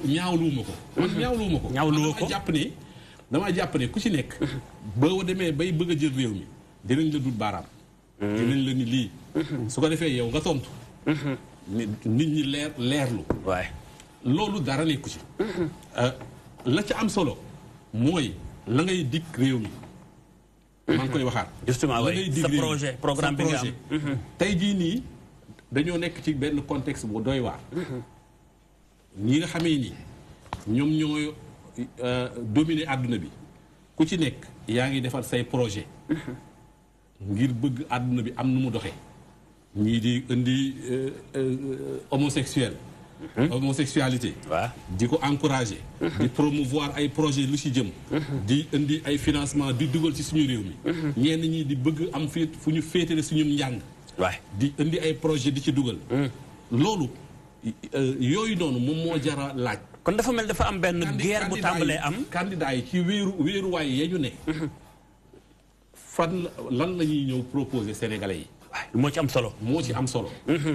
ñaawluwuma ko man ñaawluwuma ko dama jàpp ne ku ci nekk boo demee bay bëgg a jël réew mi dinañ la duut baaraam dinañ la ni lii su ko defee yow nga tontu nit ñi leerlu loolu dara nekku ci la ca am solo mooy la ngay dikk réew mi maa ngi koy waxaat justement sa projet programme bi nga am tey jii nii dañoo nekk ci benn contexte bu doy waar ñi nga xamee ni ñoom ñoo dominer àdduna bi ku ci nekk yaa ngi defar say projet ngir bëgg àdduna bi am nu mu doxee ñii di indi homosexualité di ko encourager di promouvoir ay projet lu ci jëm di indi ay financement di dugal ci suñu réew mi ñenn ñi di bëgg am fu ñu féetale suñu njàng di indi ay projet di ci dugal loolu yooyu noonu moom moo jara laaj kon dafa mel dafa am benn guerre bu tàmbalee am candidat yi ci wéeruwaay ya ñu ne fan lan la ñuy ñëw proposer sénégalais yi moo ci am solo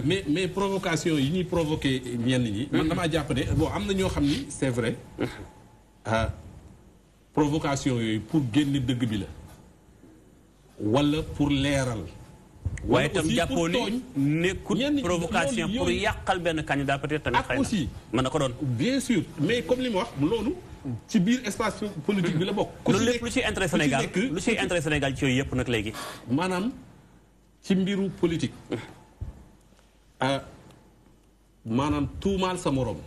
mais provocation yi ñuy provoqué ñenn ñi man damaa jàpp ne bon am na ñoo xam ni c'est vrai provocation yooyu pour génne dëgg bi la wala pour leeral waaye itam jàppoo ni nekkul provocation pour yàqal benn candidat peut-être tamit xëy na aussi mën na ko doon bien sûr mais comme li ma wax loolu ci biir espace politique bi la bokk loolu lépp lu ciy intérêt Sénégal lu ciy intérêt Sénégal ci yooyu yëpp nag léegi maanaam ci mbiru politique maanaam tuumaal sa morom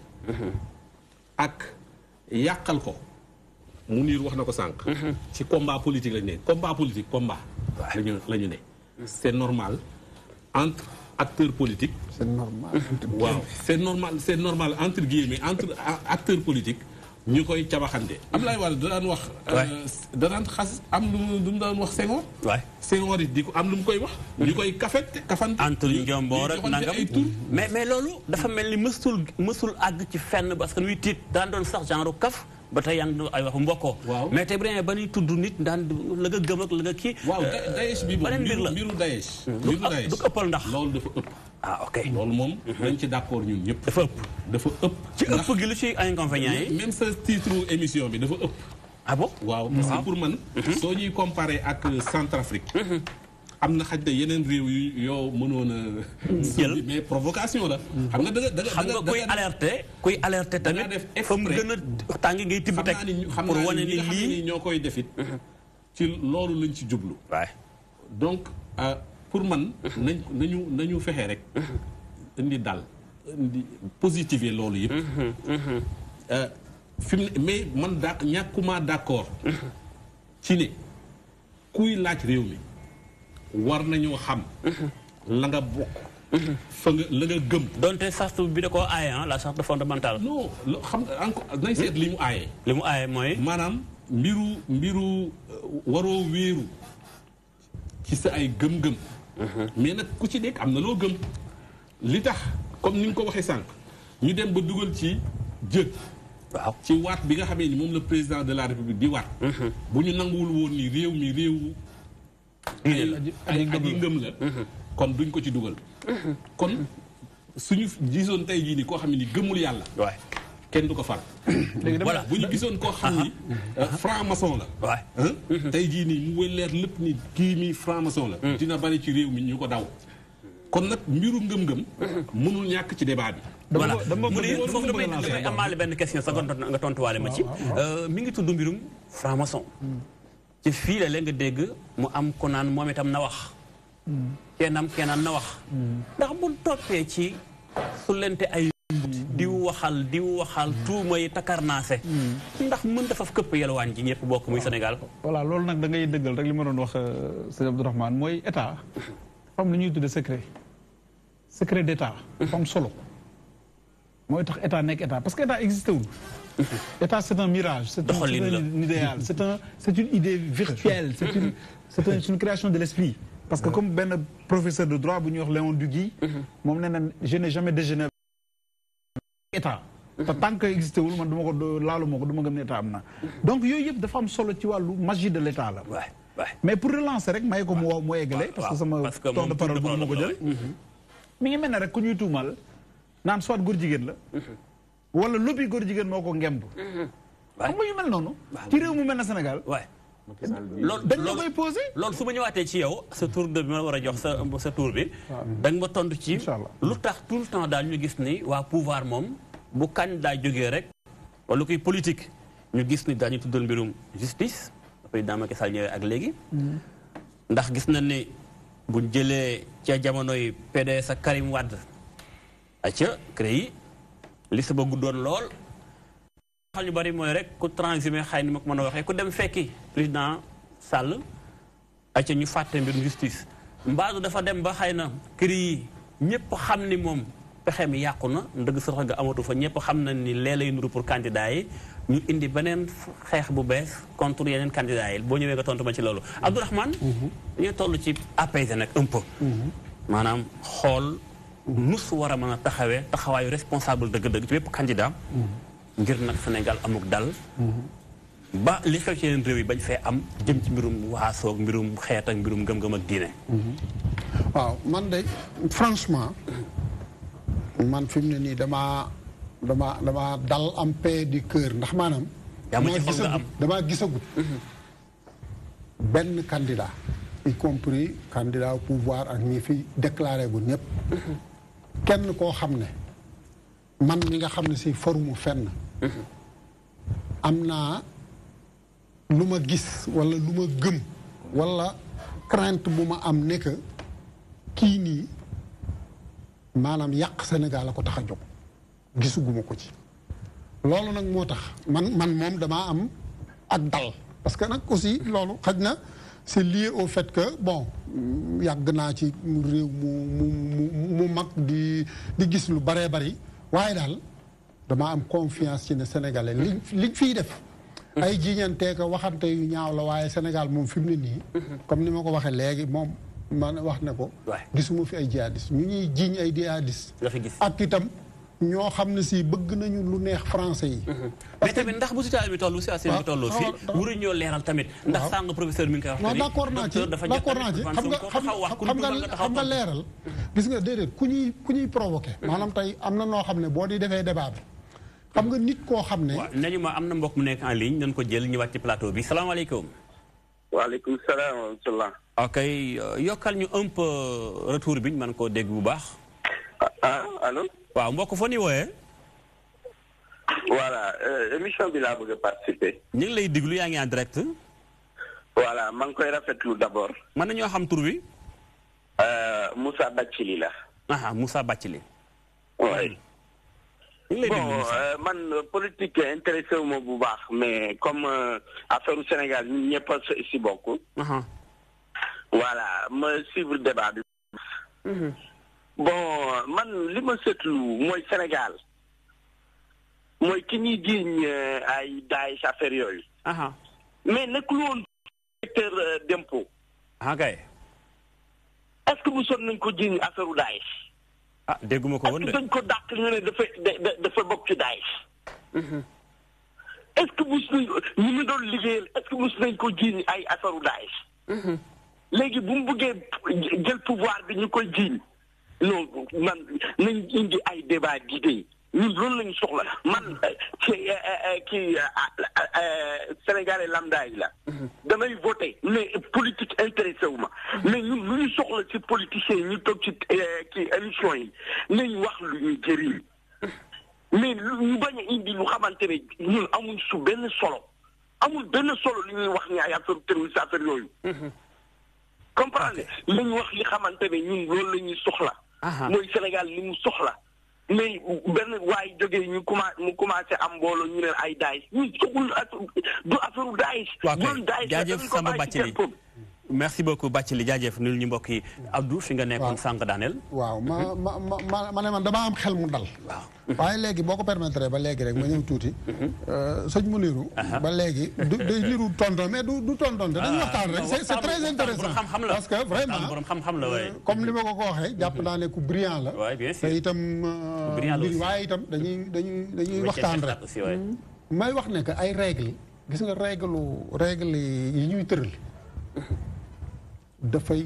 ak yàqal ko Mounir wax na ko sànq ci combat politique lañu ne combat politique combat la ñu ne c'est normal entre acteurs politiques c'est normal waaw c'est normal entre guillemets entre acteurs politiques ñu koy cabaxante Abdoulaye Wade da daan wax da daan xas am lu mu daan wax Senghor Senghor it di ko am lu mu koy wax ñu koy kafante entre njomboor ak nangam mais loolu dafa mel ni mësul àgg ci fenn parce que nuy tiit daan doon sax genre kaf ba tey yaa ngi ay waxu mbokkoo mais tey bu demee ba ñuy tudd nit daan la nga gëm ak la nga kii waaw Daesh bi moom mbiru Daesh du ëppal ndax loolu dafa ëpp ok loolu moom dañ ci d'accord ñun ñëpp dafa ëpp ci ëpp gi lu ci inconvénients yi même sa titre émission bi dafa ëpp bon waaw parce que pour man soo ñuy comparer ak Centrafrique am na xaj na yeneen réew yu yoo mënoon a jël mais provocation la xam nga xam nga kuy alerter tamit fa mu gën a tàngi ngay tibb teg pour wane ni lii ñoo koy defit ci loolu lañ ci jublu donc pour man nañu fexe rek indi dal indi positiver loolu yëpp fi mu ne mais man ñàkkuma d'accord ci ne kuy laaj réew mi war nañoo xam la nga bokk fa nga la nga gëm donte charte bi da koo aaye la charte fondamentale non xam nga encore nañ seet li mu aaye mooy maanaam mbiru waroo wéeru ci sa ay gëm-gëm mais nag ku ci nekk am na loo gëm. li tax comme ni nga ko waxee sànq ñu dem ba dugal ci jëg. waaw ci waat bi nga xamee ni moom le président de la république di waat. bu ñu nanguwul woon ni réew mi réewu. ay ngëm la. kon duñ ko ci dugal. kon suñu gisoon tey jii ni koo xam ne ni gëmul yàlla. waay kenn du ko far. voilà bu ñu gisoon koo xam ni franc maçon la. waay tey jii nii mu leer lépp ni kii nii franc maçon la. dina bari ci réew mi ñu ko daw. kon nag mbiru ngëm-ngëm. mënul ñàkk ci débat bi. voilà mu ne foofu damay amaale benn question sax nga tontuwaale ma ci. mi ngi tudd mbirum franc maçon. ci fii la nga dégg mu am ko naan moom itam na wax. kennaan na wax. ndax bu toppee ci su lente ay. diw waxal tuuma yi takarnaase. ndax mën dafa këpp yelwaan ji ñëpp bokk muy Sénégal. voilà loolu nag da ngay dëggal rek li ma doon wax sëñ Abdourahmane mooy état. dafa am lu ñuy tuddee secret d'état. dafa am solo. mooy tax état nekk état parce que état existé wul. état c'est un mirage. c'est un idéal c'est une idée virtuelle. c'est une création de l'esprit. parce que comme benn professeur de droit bu ñuy wax Léon Duguy. moom nee na je n'ai jamais déjeuné état. te tant que existé wul man du ma ko laalu ma ko du ma gëm ne état am na. donc yooyu yëpp dafa am solo ci wàllu magie de l'état la. mais pour relancer rek may ko mu eggale. parce que sama temps de parole bu ma ko jël. mi ngi mel ne rek ku ñuy tuumal naan soit góor jigéen la. wala lobby góor jigéen moo ko ngemb. xam nga yu mel noonu. ci réew mu mel na Sénégal. loolu dañ la koy posé. loolu su ma ñëwaatee ci yow sa tour de bi ma war a jox sa tour bi. da nga ma tontu ci. lu tax tout le temps daal ñu gis ni waa pouvoir moom bu candidat jógee rek. wala kuy politique ñu gis ni daañu tuddal mbirum justice. président Macky Sall ñëwee ak léegi. ndax gis nañ ni buñ jëlee ca jamonoy PDS ak Karim Wade. acca CREI liste ba guddoon lool. xam ñu bari mooy rek ku transhumé xëy ni ma ko mën a waxee ku dem fekki président Sall. acca ñu fàtte mbirum justice. mbaadu dafa dem ba xëy na CREI ñëpp xam ni moom pexe mi yàqu na ndëgg sërxa nga amatu fa ñëpp xam na ni lee lay nuru pour candidat yi. ñu indi beneen xeex bu bees contre yeneen candidats yi boo ñëwee nga tontu ma ci loolu. Abdourahmane. dañuy toll ci apaiser nag un peu. maanaam xool nus war a mën a taxawee taxawaayu responsable dëgg-dëgg ci bépp candidat. ngir nag Sénégal amuk dal. ba li xew ci yeneen réew yi bañ fee am jëm ci mbirum waasoog mbirum xeet ak mbirum gëm-gëm ak diine. waaw man de franchement man fi mu ne nii dama dal am paix du cœur ndax maanaam. damaa gisagut benn candidat y compris candidat au pouvoir ak ñi fi déclaré gu ñëpp. kenn koo xam ne man mi nga xam ne si farumu fenn. am naa lu ma gis wala lu ma gëm wala crainte bu ma am ne que kii nii maanaam yàq Sénégal la ko tax a jóg. gisuguma ko ci loolu nag moo tax man moom damaa am ak dal parce que nag aussi loolu xaj na c'est lié au fait que bon yàgg naa ci réew mu mag di gis lu baree bari waaye daal damaa am confiance ci ne sénégalais liñ fiy def ay jiiñantee ko waxante yu ñaaw la waaye Sénégal moom fi mu ne nii comme ni ma ko waxee léegi moom man wax ne ko gisuma fi ay jihadistes ñu ñuy jiiñ ay jihadistes ak itam ñoo xam ne si bëgg nañu lu neex français yi. mais tamit ndax bu situation bi toll bi tolloo fii. waruñoo leeral tamit. ndax sàng professeur mi ngi koy wax. non d'accord naa ci xam nga leeral. gis nga déedéet ku ñuy provoqué. maanaam tey am na noo xam ne boo di defee débat bi. xam nga nit koo xam ne. waaw nañu ma am na mbokk mu nekk en ligne nañu ko jël ñëwaat ci plateau bi salaamaaleykum. waaleykum salaam wa rahmatulah. ok yokkal ñu un peu retour bi ñu mën koo dégg bu baax. allo. waaw mbokk foo ni wooyee. voilà émission bi laa bëgg a participer. ñu ngi lay diglu yaa ngi en direct. voilà maa ngi koy rafetlu d'abord. mën nañoo xam tur bi. Moussa Bathily la. Moussa Bathily. oui. ñu ngi lay déglu bon man politique intéressé wu ma bu baax mais comme affaire u Sénégal ñun ñëpp a si bokk. voilà ma suivre débat bi. bon man li ma seetlu mooy Sénégal mooy ki ñuy jiiñ ay Daesh affaire yooyu. mais nekkul woon secteur d'impôt. kay. est-ce que mosoon nañ ko jiiñ affaire Daesh. ah dégguma ko woon de. est-ce que dañ ko dàq ñu ne dafa bokk ci Daesh. est-ce que mos nañ ñu mu doon liggéeyal est-ce que mos nañ ko jiiñ ay affaire Daesh. léegi bu mu bëggee jël pouvoir bi ñu koy jiiñ non man nañ indi ay débat d'idées ñun loolu lañu soxla man kii Sénégalais lambda yi la. damay voté mais politique intéressé wu ma. mais ñun lu ñu soxla ci politiciens yi ñu toog ci kii émission yi nañ wax lu ñuy jëriñ. mais ñu bañ a indi lu xamante ne ñun amul su benn solo amul benn solo li ñuy wax ni ay affaire terroriste affaire yooyu. comprendre nga ñu wax li xamante ne ñun loolu la ñuy soxla. mooy Sénégal li mu soxla. mais benn waay jógee mu commencé am mbooloo ñu ne ay Daesh ñu soxul du affaire Daesh. waaw kay jaajëf Samba Bathily merci beaucoup Bathily jaajëf nul ñu mbokk yi Abdou fi nga nekkoon sànq daaneel. waaw ma ne man damaa am xel mu dal. waaye léegi boo ko permettre ba léegi rek ma ñëw tuuti. sëñ mu niru ba léegi day niru tonton mais du tonton dañuy waxtaan rek c'est très intéressant parce que vraiment borom xam-xam la waaye. comme li ma ko waxee jàpp naa ne ku brillant la. waaye bien sûr te itam waaye itam dañuy waxtaan rek. may wax ne que ay règles gis nga règle yi ñuy tëral. dafay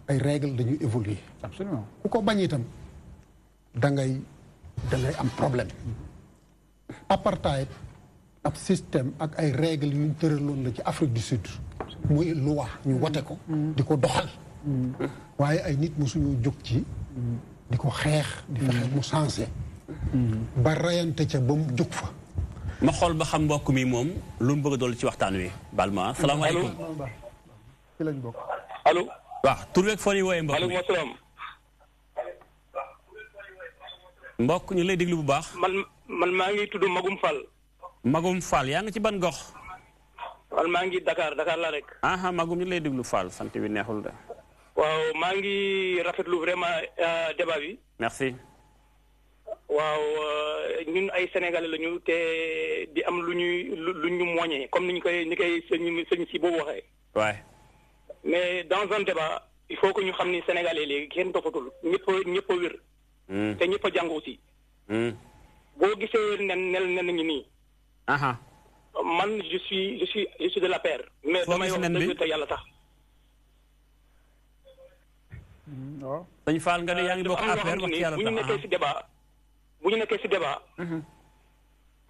ay règles dañuy évoluer. absolument ku ko bañ itam da ngay am problème. apartheid ab système ak ay règles yu ñu tëraloon la ci Afrique du Sud. muy loi ñu wote ko. di ko doxal. waaye ay nit mosuñu jóg ci. di ko xeex. di fexe mu sensé. ba reyante ca ba mu jóg fa. ma xool ba xam mbokk mi moom lu mu bëgg a dolli ci waxtaan wi. Balma salaamaaleykum. ci lañ bokk. allo. waaw tur beeg foo ñuy woowee mbokk mi maaleykum salaam. mbokk ñu lay déglu bu baax. man maa ngi tudd Magum Fall. Magum Fall yaa ngi ci ban gox. man maa ngi Dakar la rek. Magum ñu lay déglu Fall sant bi neexul de. waaw maa ngi rafetlu vraiment débat bi. merci. waaw ñun ay sénégalais lañu te di am lu ñu moñee comme ni koy sëñ si boobu waxee. waay. mais dans un débat il faut que ñu xam ni sénégalais léegi kenn toppatul ñëpp a wér. te ñëpp a jàng aussi. boo gisee nen ñi nii. man je suis de la paire. mais damay wax dëgg te yàlla tax. waaw. dañu faal nga ne yaa ngi bokk affaire wax ci yàlla bu ñu nekkee si débat.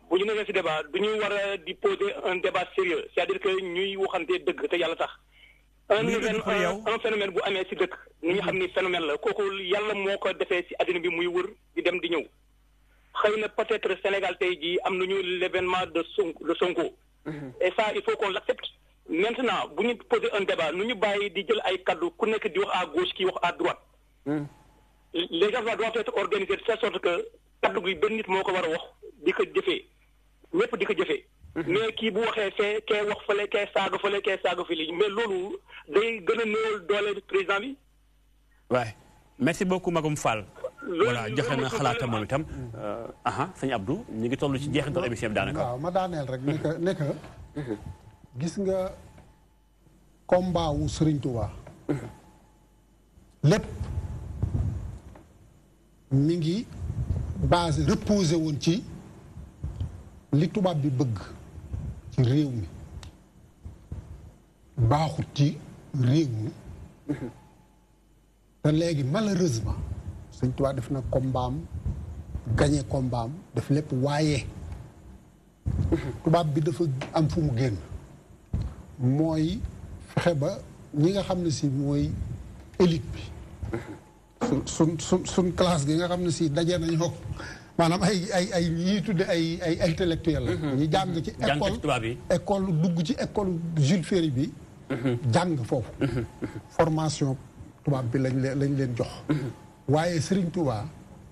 bu ñu nekkee si débat du ñu war a di poser un débat sérieux c'est-à-dire que ñuy waxante dëgg te yàlla tax. un phénomène bu amee si dëkk ni ñu xam ni phénomène la kooku yàlla moo ko defee si àddina bi muy wër di dem di ñëw xëy na peut-être Sénégal tey jii am nañu l'événement de Sonko et ça il faut qu'on l'accepte maintenant bu ñu poser un débat nu ñu bàyyi di jël ay kaddu ku nekk di wax à gauche kii wax à droite les gens doivent être organisés de telle sorte que kaddu gi benn nit moo ko war a wax di ko jëfee ñëpp di ko jëfee mais kii bu waxee fee kee wax fële kee saaga fii mais loolu day gën a néewal doole président bi. waay merci beaucoup Magum Fall. voilà joxe na xalaatam moom itam. sëñ Abdou ñu ngi toll ci jeexintal émission bi daanaka. waaw ma daaneel rek ne que gis nga combat wu Serigne Touba. lépp mi ngi basé reposé woon ci li tubaab bi bëgg. ci réew mi baaxut ci réew mi te léegi malheureusement Sëñ Tuubaa def na kombaam gagné kombaam def lépp waaye tubaab bi dafa am fu mu génn mooy fexe ba ñi nga xam ne si mooy élite bi sun classe gi nga xam ne si daje nañu ko maanaam ay ñii tudde ay intellectuel la ñu jàng ci école dugg ci école Jules Ferry bi jàng foofu formation tubaab bi lañ leen jox waaye Serigne Touba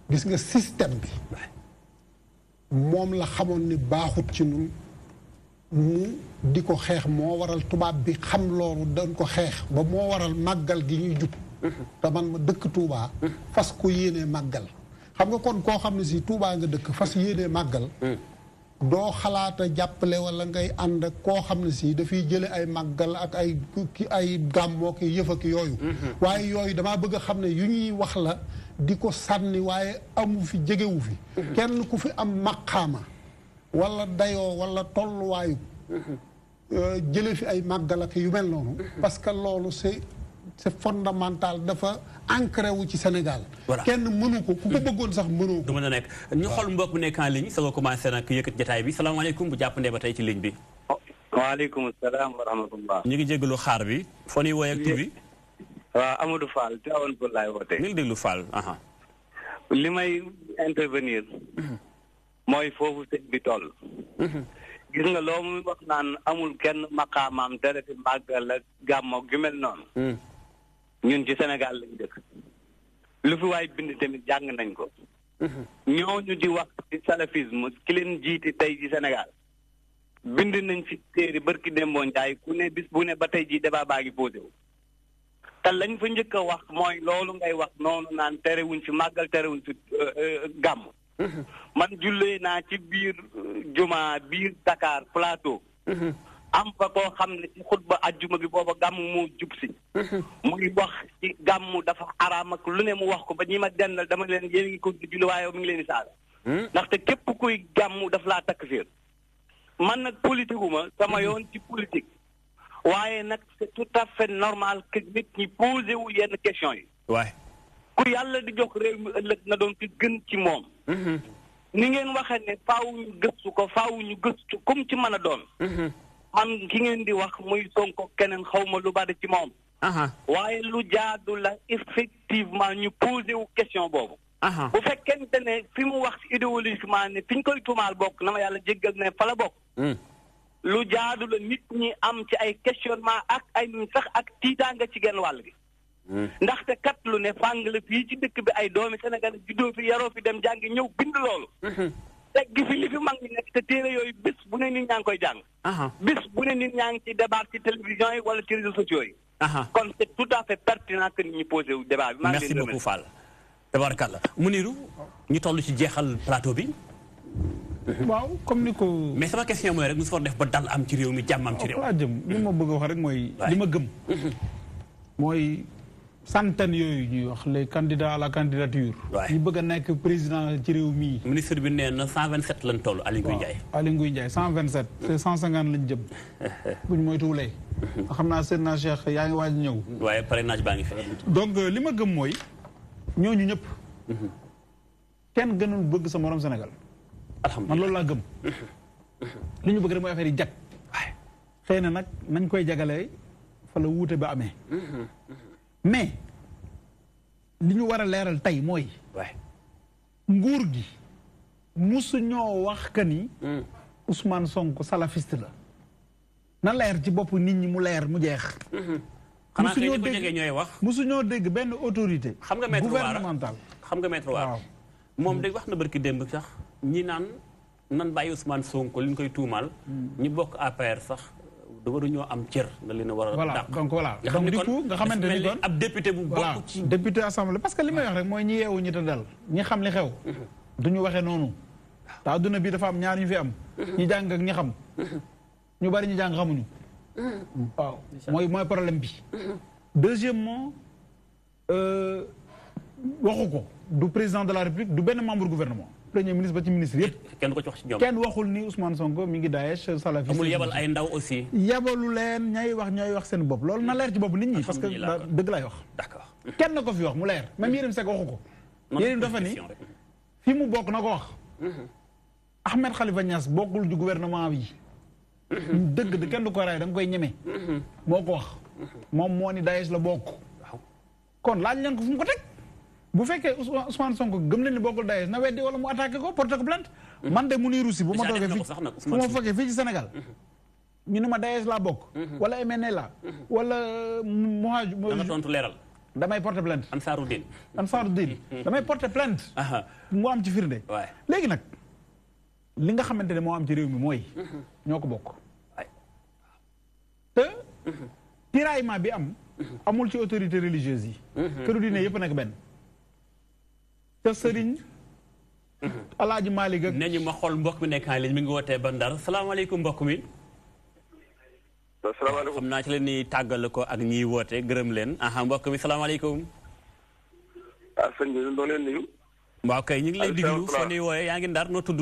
gis nga système bi moom la xamoon ni baaxut ci ñun mu di ko xeex moo waral tubaab bi xam loolu dañ ko xeex ba moo waral màggal gi ñuy jub te man ma dëkk Touba fas ko yéenee màggal xam nga kon koo xam ne si Touba nga dëkk fas yéenee màggal doo xalaata jàppale wala ngay ànd ak koo xam ne si dafay jële ay màggal ak ay gàmmoo ki yëf ak yooyu waaye yooyu damaa bëgg a xam ne yu ñuy wax la di ko sànni waaye amu fi jegewu fi kenn ku fi am maqaama wala dayoo wala tolluwaayu jële fi ay màggal ak yu mel noonu parce que loolu c'est fondamental dafa ancré wu ci Sénégal. kenn mënu ko ku ko bëggoon sax mënoo ko. du mën a nekk ñu xool mbokk bu nekk en ligne soo ko commencé nag yëkkat jotaay bi salaamaaleykum bu jàppandee ba tey ci ligne bi. waaleykum salaam wa rahmatullah. ñu ngi jégalu xaar bi foo ñuy woowee ak tur bi. waaw Amadou Fall Tivaouane Peulh laay wootee. ñu ngi déglu Fall. li may intervenir. mooy foofu sëñ bi toll. gis nga loo muy wax naan amul kenn maqaamaam dara fi màggal ak gàmmoog yu mel noonu. ñun ci Sénégal lañ dëkk lu fi waay bind tamit jàng nañ ko ñooñu di wax ci salafisme ki leen jiiti tey ci Sénégal bind nañ fi téere barki Dembo Njaay ku ne bis bu ne ba tey ji débat baa ngi posé wu te lañ fa njëkk a wax mooy loolu ngay wax noonu naan terewuñ fi màggal terewuñ fi gàmm man jullee naa ci biir juma biir Dakar Plateau am fa koo xam ne ci xutba ajjuma bi booba gàmm moo jub si muy wax ci gàmm dafa araam ak lu ne mu wax ko ba ñi ma dendal dama leen yéen ngi ko julli waaye mi ngi leen di saaga ndaxte képp kuy gàmm daf laa takk fiir man nag politique uma sama yoon ci politique waaye nag c'est tout à fait normal que nit ñi posé wu yenn question yi waay ku yàlla di jox réew mi ëllëg na doon ki gën ci moom ni ngeen waxee ne faaw ñu gëstu ko faaw ñu gëstu comme ci mën a doon man ki ngeen di wax muy Sonko keneen xaw ma lu bari ci moom. waaye lu jaadu la effectivement ñu posé wu question boobu. bu fekkente ne fi mu wax idéologiquement ne fi ñu koy tuumaal bokk na ma yàlla jéggal ne fa la bokk. lu jaadu la nit ñi am ci ay questionnement ak ay sax ak tiitaanga ci genn wàll gi. ndaxte kat lu ne fàng la fii ci dëkk bi ay doomi Sénégal juddoo fi yaroo fi dem jàngi ñëw bind loolu. teg gi fi li fi mag ñi nekk te téere yooyu bis bu ne nit ñaa ngi koy jàng. bis bu ne nit ñaa ngi ci débat ci télévision yi wala ci réseaux sociaux yi. kon c'est tout à fait pertinent que nit ñi posé wu débat bi. merci beaucoup Fall. tabaarkalla Mounirou ñu toll ci jeexal plateau bi. waaw comme ni ko. mais sama question mooy rek mu def ba dal am ci réew mi jàmm am ci réew. waaw jëm li ma bëgg a wax rek mooy. li ma gëm. mooy. centaines yooyu ñuy wax les candidats à la candidature. ñu bëgg a nekk président ci réew mii. ministre bi nee na 127 lañ toll Aly Ngouille Ndiaye. Aly Ngouille Ndiaye 127 te 150 lañ jëm. buñ moytuwulee. xam naa seen naa Cheikh yaa ngi waaj ñëw. waaye parrainage baa ngi fi. donc li ma gëm mooy ñooñu ñëpp. kenn gënul bëgg sa morom Sénégal. alhamdulilah man loolu laa gëm. li ñu bëgg rek mooy affaire yi jag. xëy na nag nañ koy jagalee fa la wuute ba amee. mais li ñu war a leeral tey mooy. nguur gi musu ñoo wax que ni. Ousmane Sonko salafiste la. na leer ci bopp nit ñi mu leer mu jeex. xanaa xëy na ko jege ñooy wax. musu ñoo dégg benn autorité. xam nga maître gouvernementale. xam nga maître Waar moom day wax na barki démb sax ñi naan nan bàyyi Ousmane Sonko li ñu koy tuumaal. ñi bokk APR sax. da waru ñoo am cër nga leen a war a dàq. donc voilà donc du coup nga xamante ni kon ab député bu bokk ci député assemblée parce que li may wax rek mooy ñi yeewu ñi te dal ñi xam li xew duñu waxee noonu te adduna bi dafa am ñaar ñu fi am ñi jàng ak ñi xam ñu bari ñu jàng xamuñu waaw mooy problème bi deuxièmement waxu ko du président de la république du benn membre gouvernement premier ministre ba ci ministre yëpp. kenn ko ci wax ci ñoom kenn waxul ni Ousmane Sonko mi ngi Daesh salafiste. amul yebal ay ndaw aussi. yebalu leen ñay wax ñooy wax seen bopp loolu na leer ci bopp nit ñi. parce que dëgg lay wax. d'accord kenn na ko fi wax mu leer même Yérim Seck waxu ko. Yérim dafa ni fi mu bokk na ko wax. Ahmed Khalifa Niass bokkul ci gouvernement bi. dëgg kenn du ko ray da nga koy ñeme. moo ko wax. moom moo ni Daesh la bokk. kon laaj leen ko fu mu ko teg. bu fekkee Ousmane Sonko gëm leen ni bokkul Daesh na weddi wala mu attaqué ko porté ko plainte man de Mounirou Sy bu ma toogee fii fu ma fekkee fii ci Sénégal ñu ne ma Daesh laa bokk wala MNL la wala Mouhaj danga tontu leeral damay porté plainte Ansaarud-Din damay porté plainte mu am ci firnde léegi nag li nga xamante ne moo am ci réew mi mooy ñoo ko bokk te tiraillement bi am amul ci autorité religieuse yi këru diine yëpp nekk benn te sëriñ Alaaji Malick ak ne ñu ma xool mbokk mi nekk en ligne mi ngi wootee ba Ndar salaamaaleykum mbokk mi. asalaamaaleykum xam naa ci leen ni tàggal ko ak ñiy woote gërëm leen mbokk mi salaamaaleykum. sëñ bi doo leen nuyu. waaw kay ñu ngi lay diglu foo nuy wooyee yaa ngi Ndar noo tudd.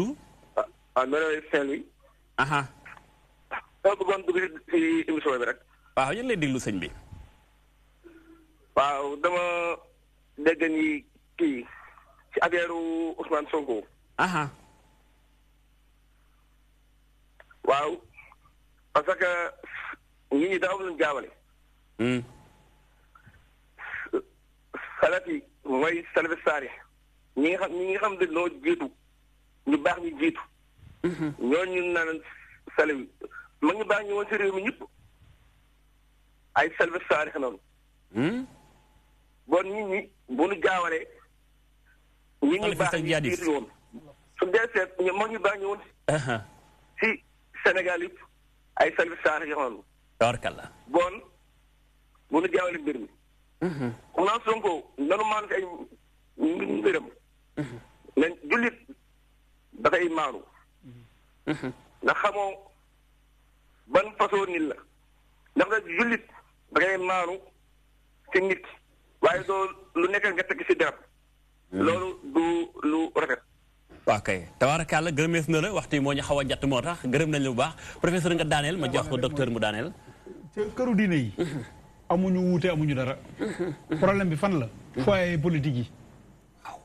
Ndar Saint-Louis. dama bëggoon dugg ci émission bi rek. waaw ñu ngi lay diglu sëñ bi. waaw dama dégg ni kii ci affaire Ousmane Sonko. waaw parce que nit ñi daaw lañu jaawale. salati mooy salve saari ñi nga xam ne noo jiitu ñu baax ñu jiitu. ñooñu ñu naan salvi mag ñu baax ñu woon si réew mi ñëpp ay salve saari noonu. bon nit ñi bu nu jaawalee. nit ñi baax ñu jiitu woon. su dee seet mag ñu baax ñu woon si Sénégal yëpp ay salve saari noonu. tabarkalla. bon bu nu jaawalee mbir mi. Ousmane Sonko nanu maanu si ay mbiram. mais jullit dafay maanu. ndax xamoo ban façon nit la ndax nag jullit dangay maanu ci nit waaye doo lu nekk nga teg si derab loolu du lu rafet. waaw kay tabaarakàlla gërëmees na la waxtu yi moo ñu xaw a njatt moo tax gërëm nañ la bu baax professeur nga daaneel ma jox ko docteur mu daaneel. ci këru diine yi. amuñu wuute amuñu dara. problème bi fan la. foyer politique yi. waaw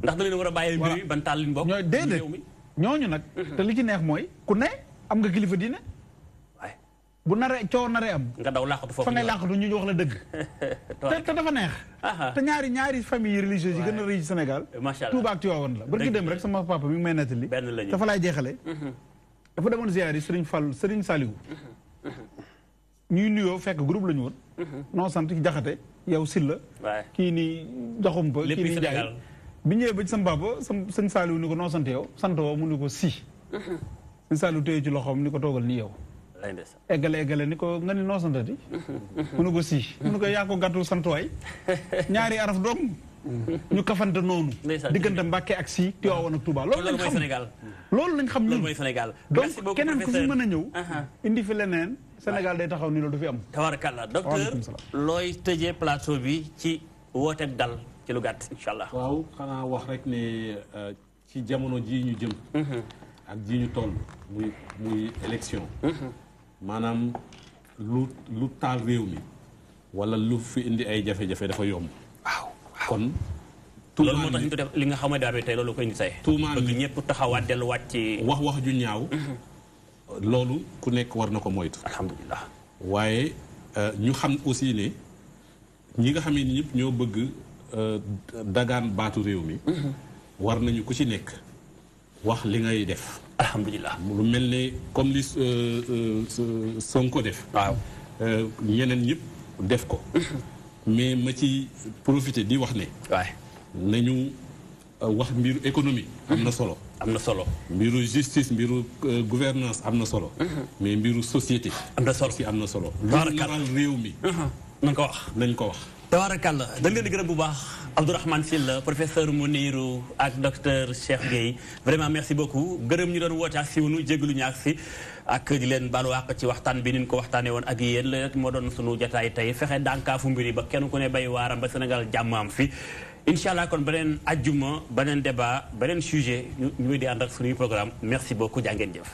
ndax da leen war a bàyyi mbir yi ban taal liñ bokk. déedéet ñooñu nag. te li ci neex mooy ku ne am nga kilifa diine. waay bu naree coow naree am. nga daw làqatu foofu fa ngay làqatu ñu wax la dëgg. te dafa neex. te ñaari famille religieuse yi gën a rëy ci Sénégal. macha allah Touba ak Tivaouane la. barki dem rek sama papa mi ngi may nettali. benn lañu dafa laay jeexale. dafa demoon ziyaari Serigne Saliou. ñuy nuyoo fekk groupe la ñu woon. non sant jaxate yow Silla. kii nii Jaxumpa kii nii Njaay bi ñëwee ba ci sama papa sëñ Saliou ni ko noo sant yow sant woo mu ni ko si. sëñ Saliou téye ci loxoom ni ko toogal nii yow. eggale ni ko nga ni noo santati. mu ni ko si. mu ni ko yaa ko gàttu santuwaay. ñaari araf doom. ñu kafante noonu. diggante Mbàkke ak si Tiwaawan ak Touba. loolu lañ xam Sénégal. loolu lañ xam ñun mooy Sénégal. donc keneen ku fi mën a ñëw. indi fi leneen. Sénégal day taxaw ni loolu du fi am. tabarakalla docteur looy tëjee plateau bi ci wooteeg dal ci lu gàtt incha allah. waaw xanaa wax rek ne ci jamono ji ñu jëm. ak ji ñu toll muy élection. maanaam lu taal réew mi wala lu fi indi ay jafe-jafe dafa yomb. waaw kon. loolu moo tax ñu def li nga xamante ne tey loolu ko indi tey. tuumaan bëgg ñëpp taxawaat delluwaat ci. wax ju ñaaw. loolu ku nekk war na ko moytu. alhamdulilah. waaye ñu xam aussi ne ñi nga xam ne ñëpp ñoo bëgg dagaan baatu réew mi. war nañu ku ci nekk wax li ngay def. alhamdulilah. lu mel ne comme li Sonko def. waaw ñeneen ñëpp def ko. mais ma ci profité di wax ne. waay nañu wax mbiru économie. am na solo. am na solo. mbiru justice mbiru gouvernance am na solo. mais mbiru société. am na solo si am na solo. lu tabarakalla naral réew mi. nañ ko wax nañ ko wax. tabarakalla dañ leen di gërëm bu baax Abdourahmane Sylla professeur Mounirou ak docteur Cheikh Gueye vraiment merci beaucoup gërëm ñu doon woote ak si wunu jégalu ñu ak si ak di leen baalu àq ci waxtaan bi ni ko waxtaanee woon ak yéen la moo doon sunu jotaay tey fexe dànkaafu mbir yi ba kenn ku ne bay waaram ba Sénégal jàmmaam fi incha allah kon beneen ajjuma beneen débat beneen sujet ñu di ànd ak suñuy programme merci beaucoup jaa ngeen jëf.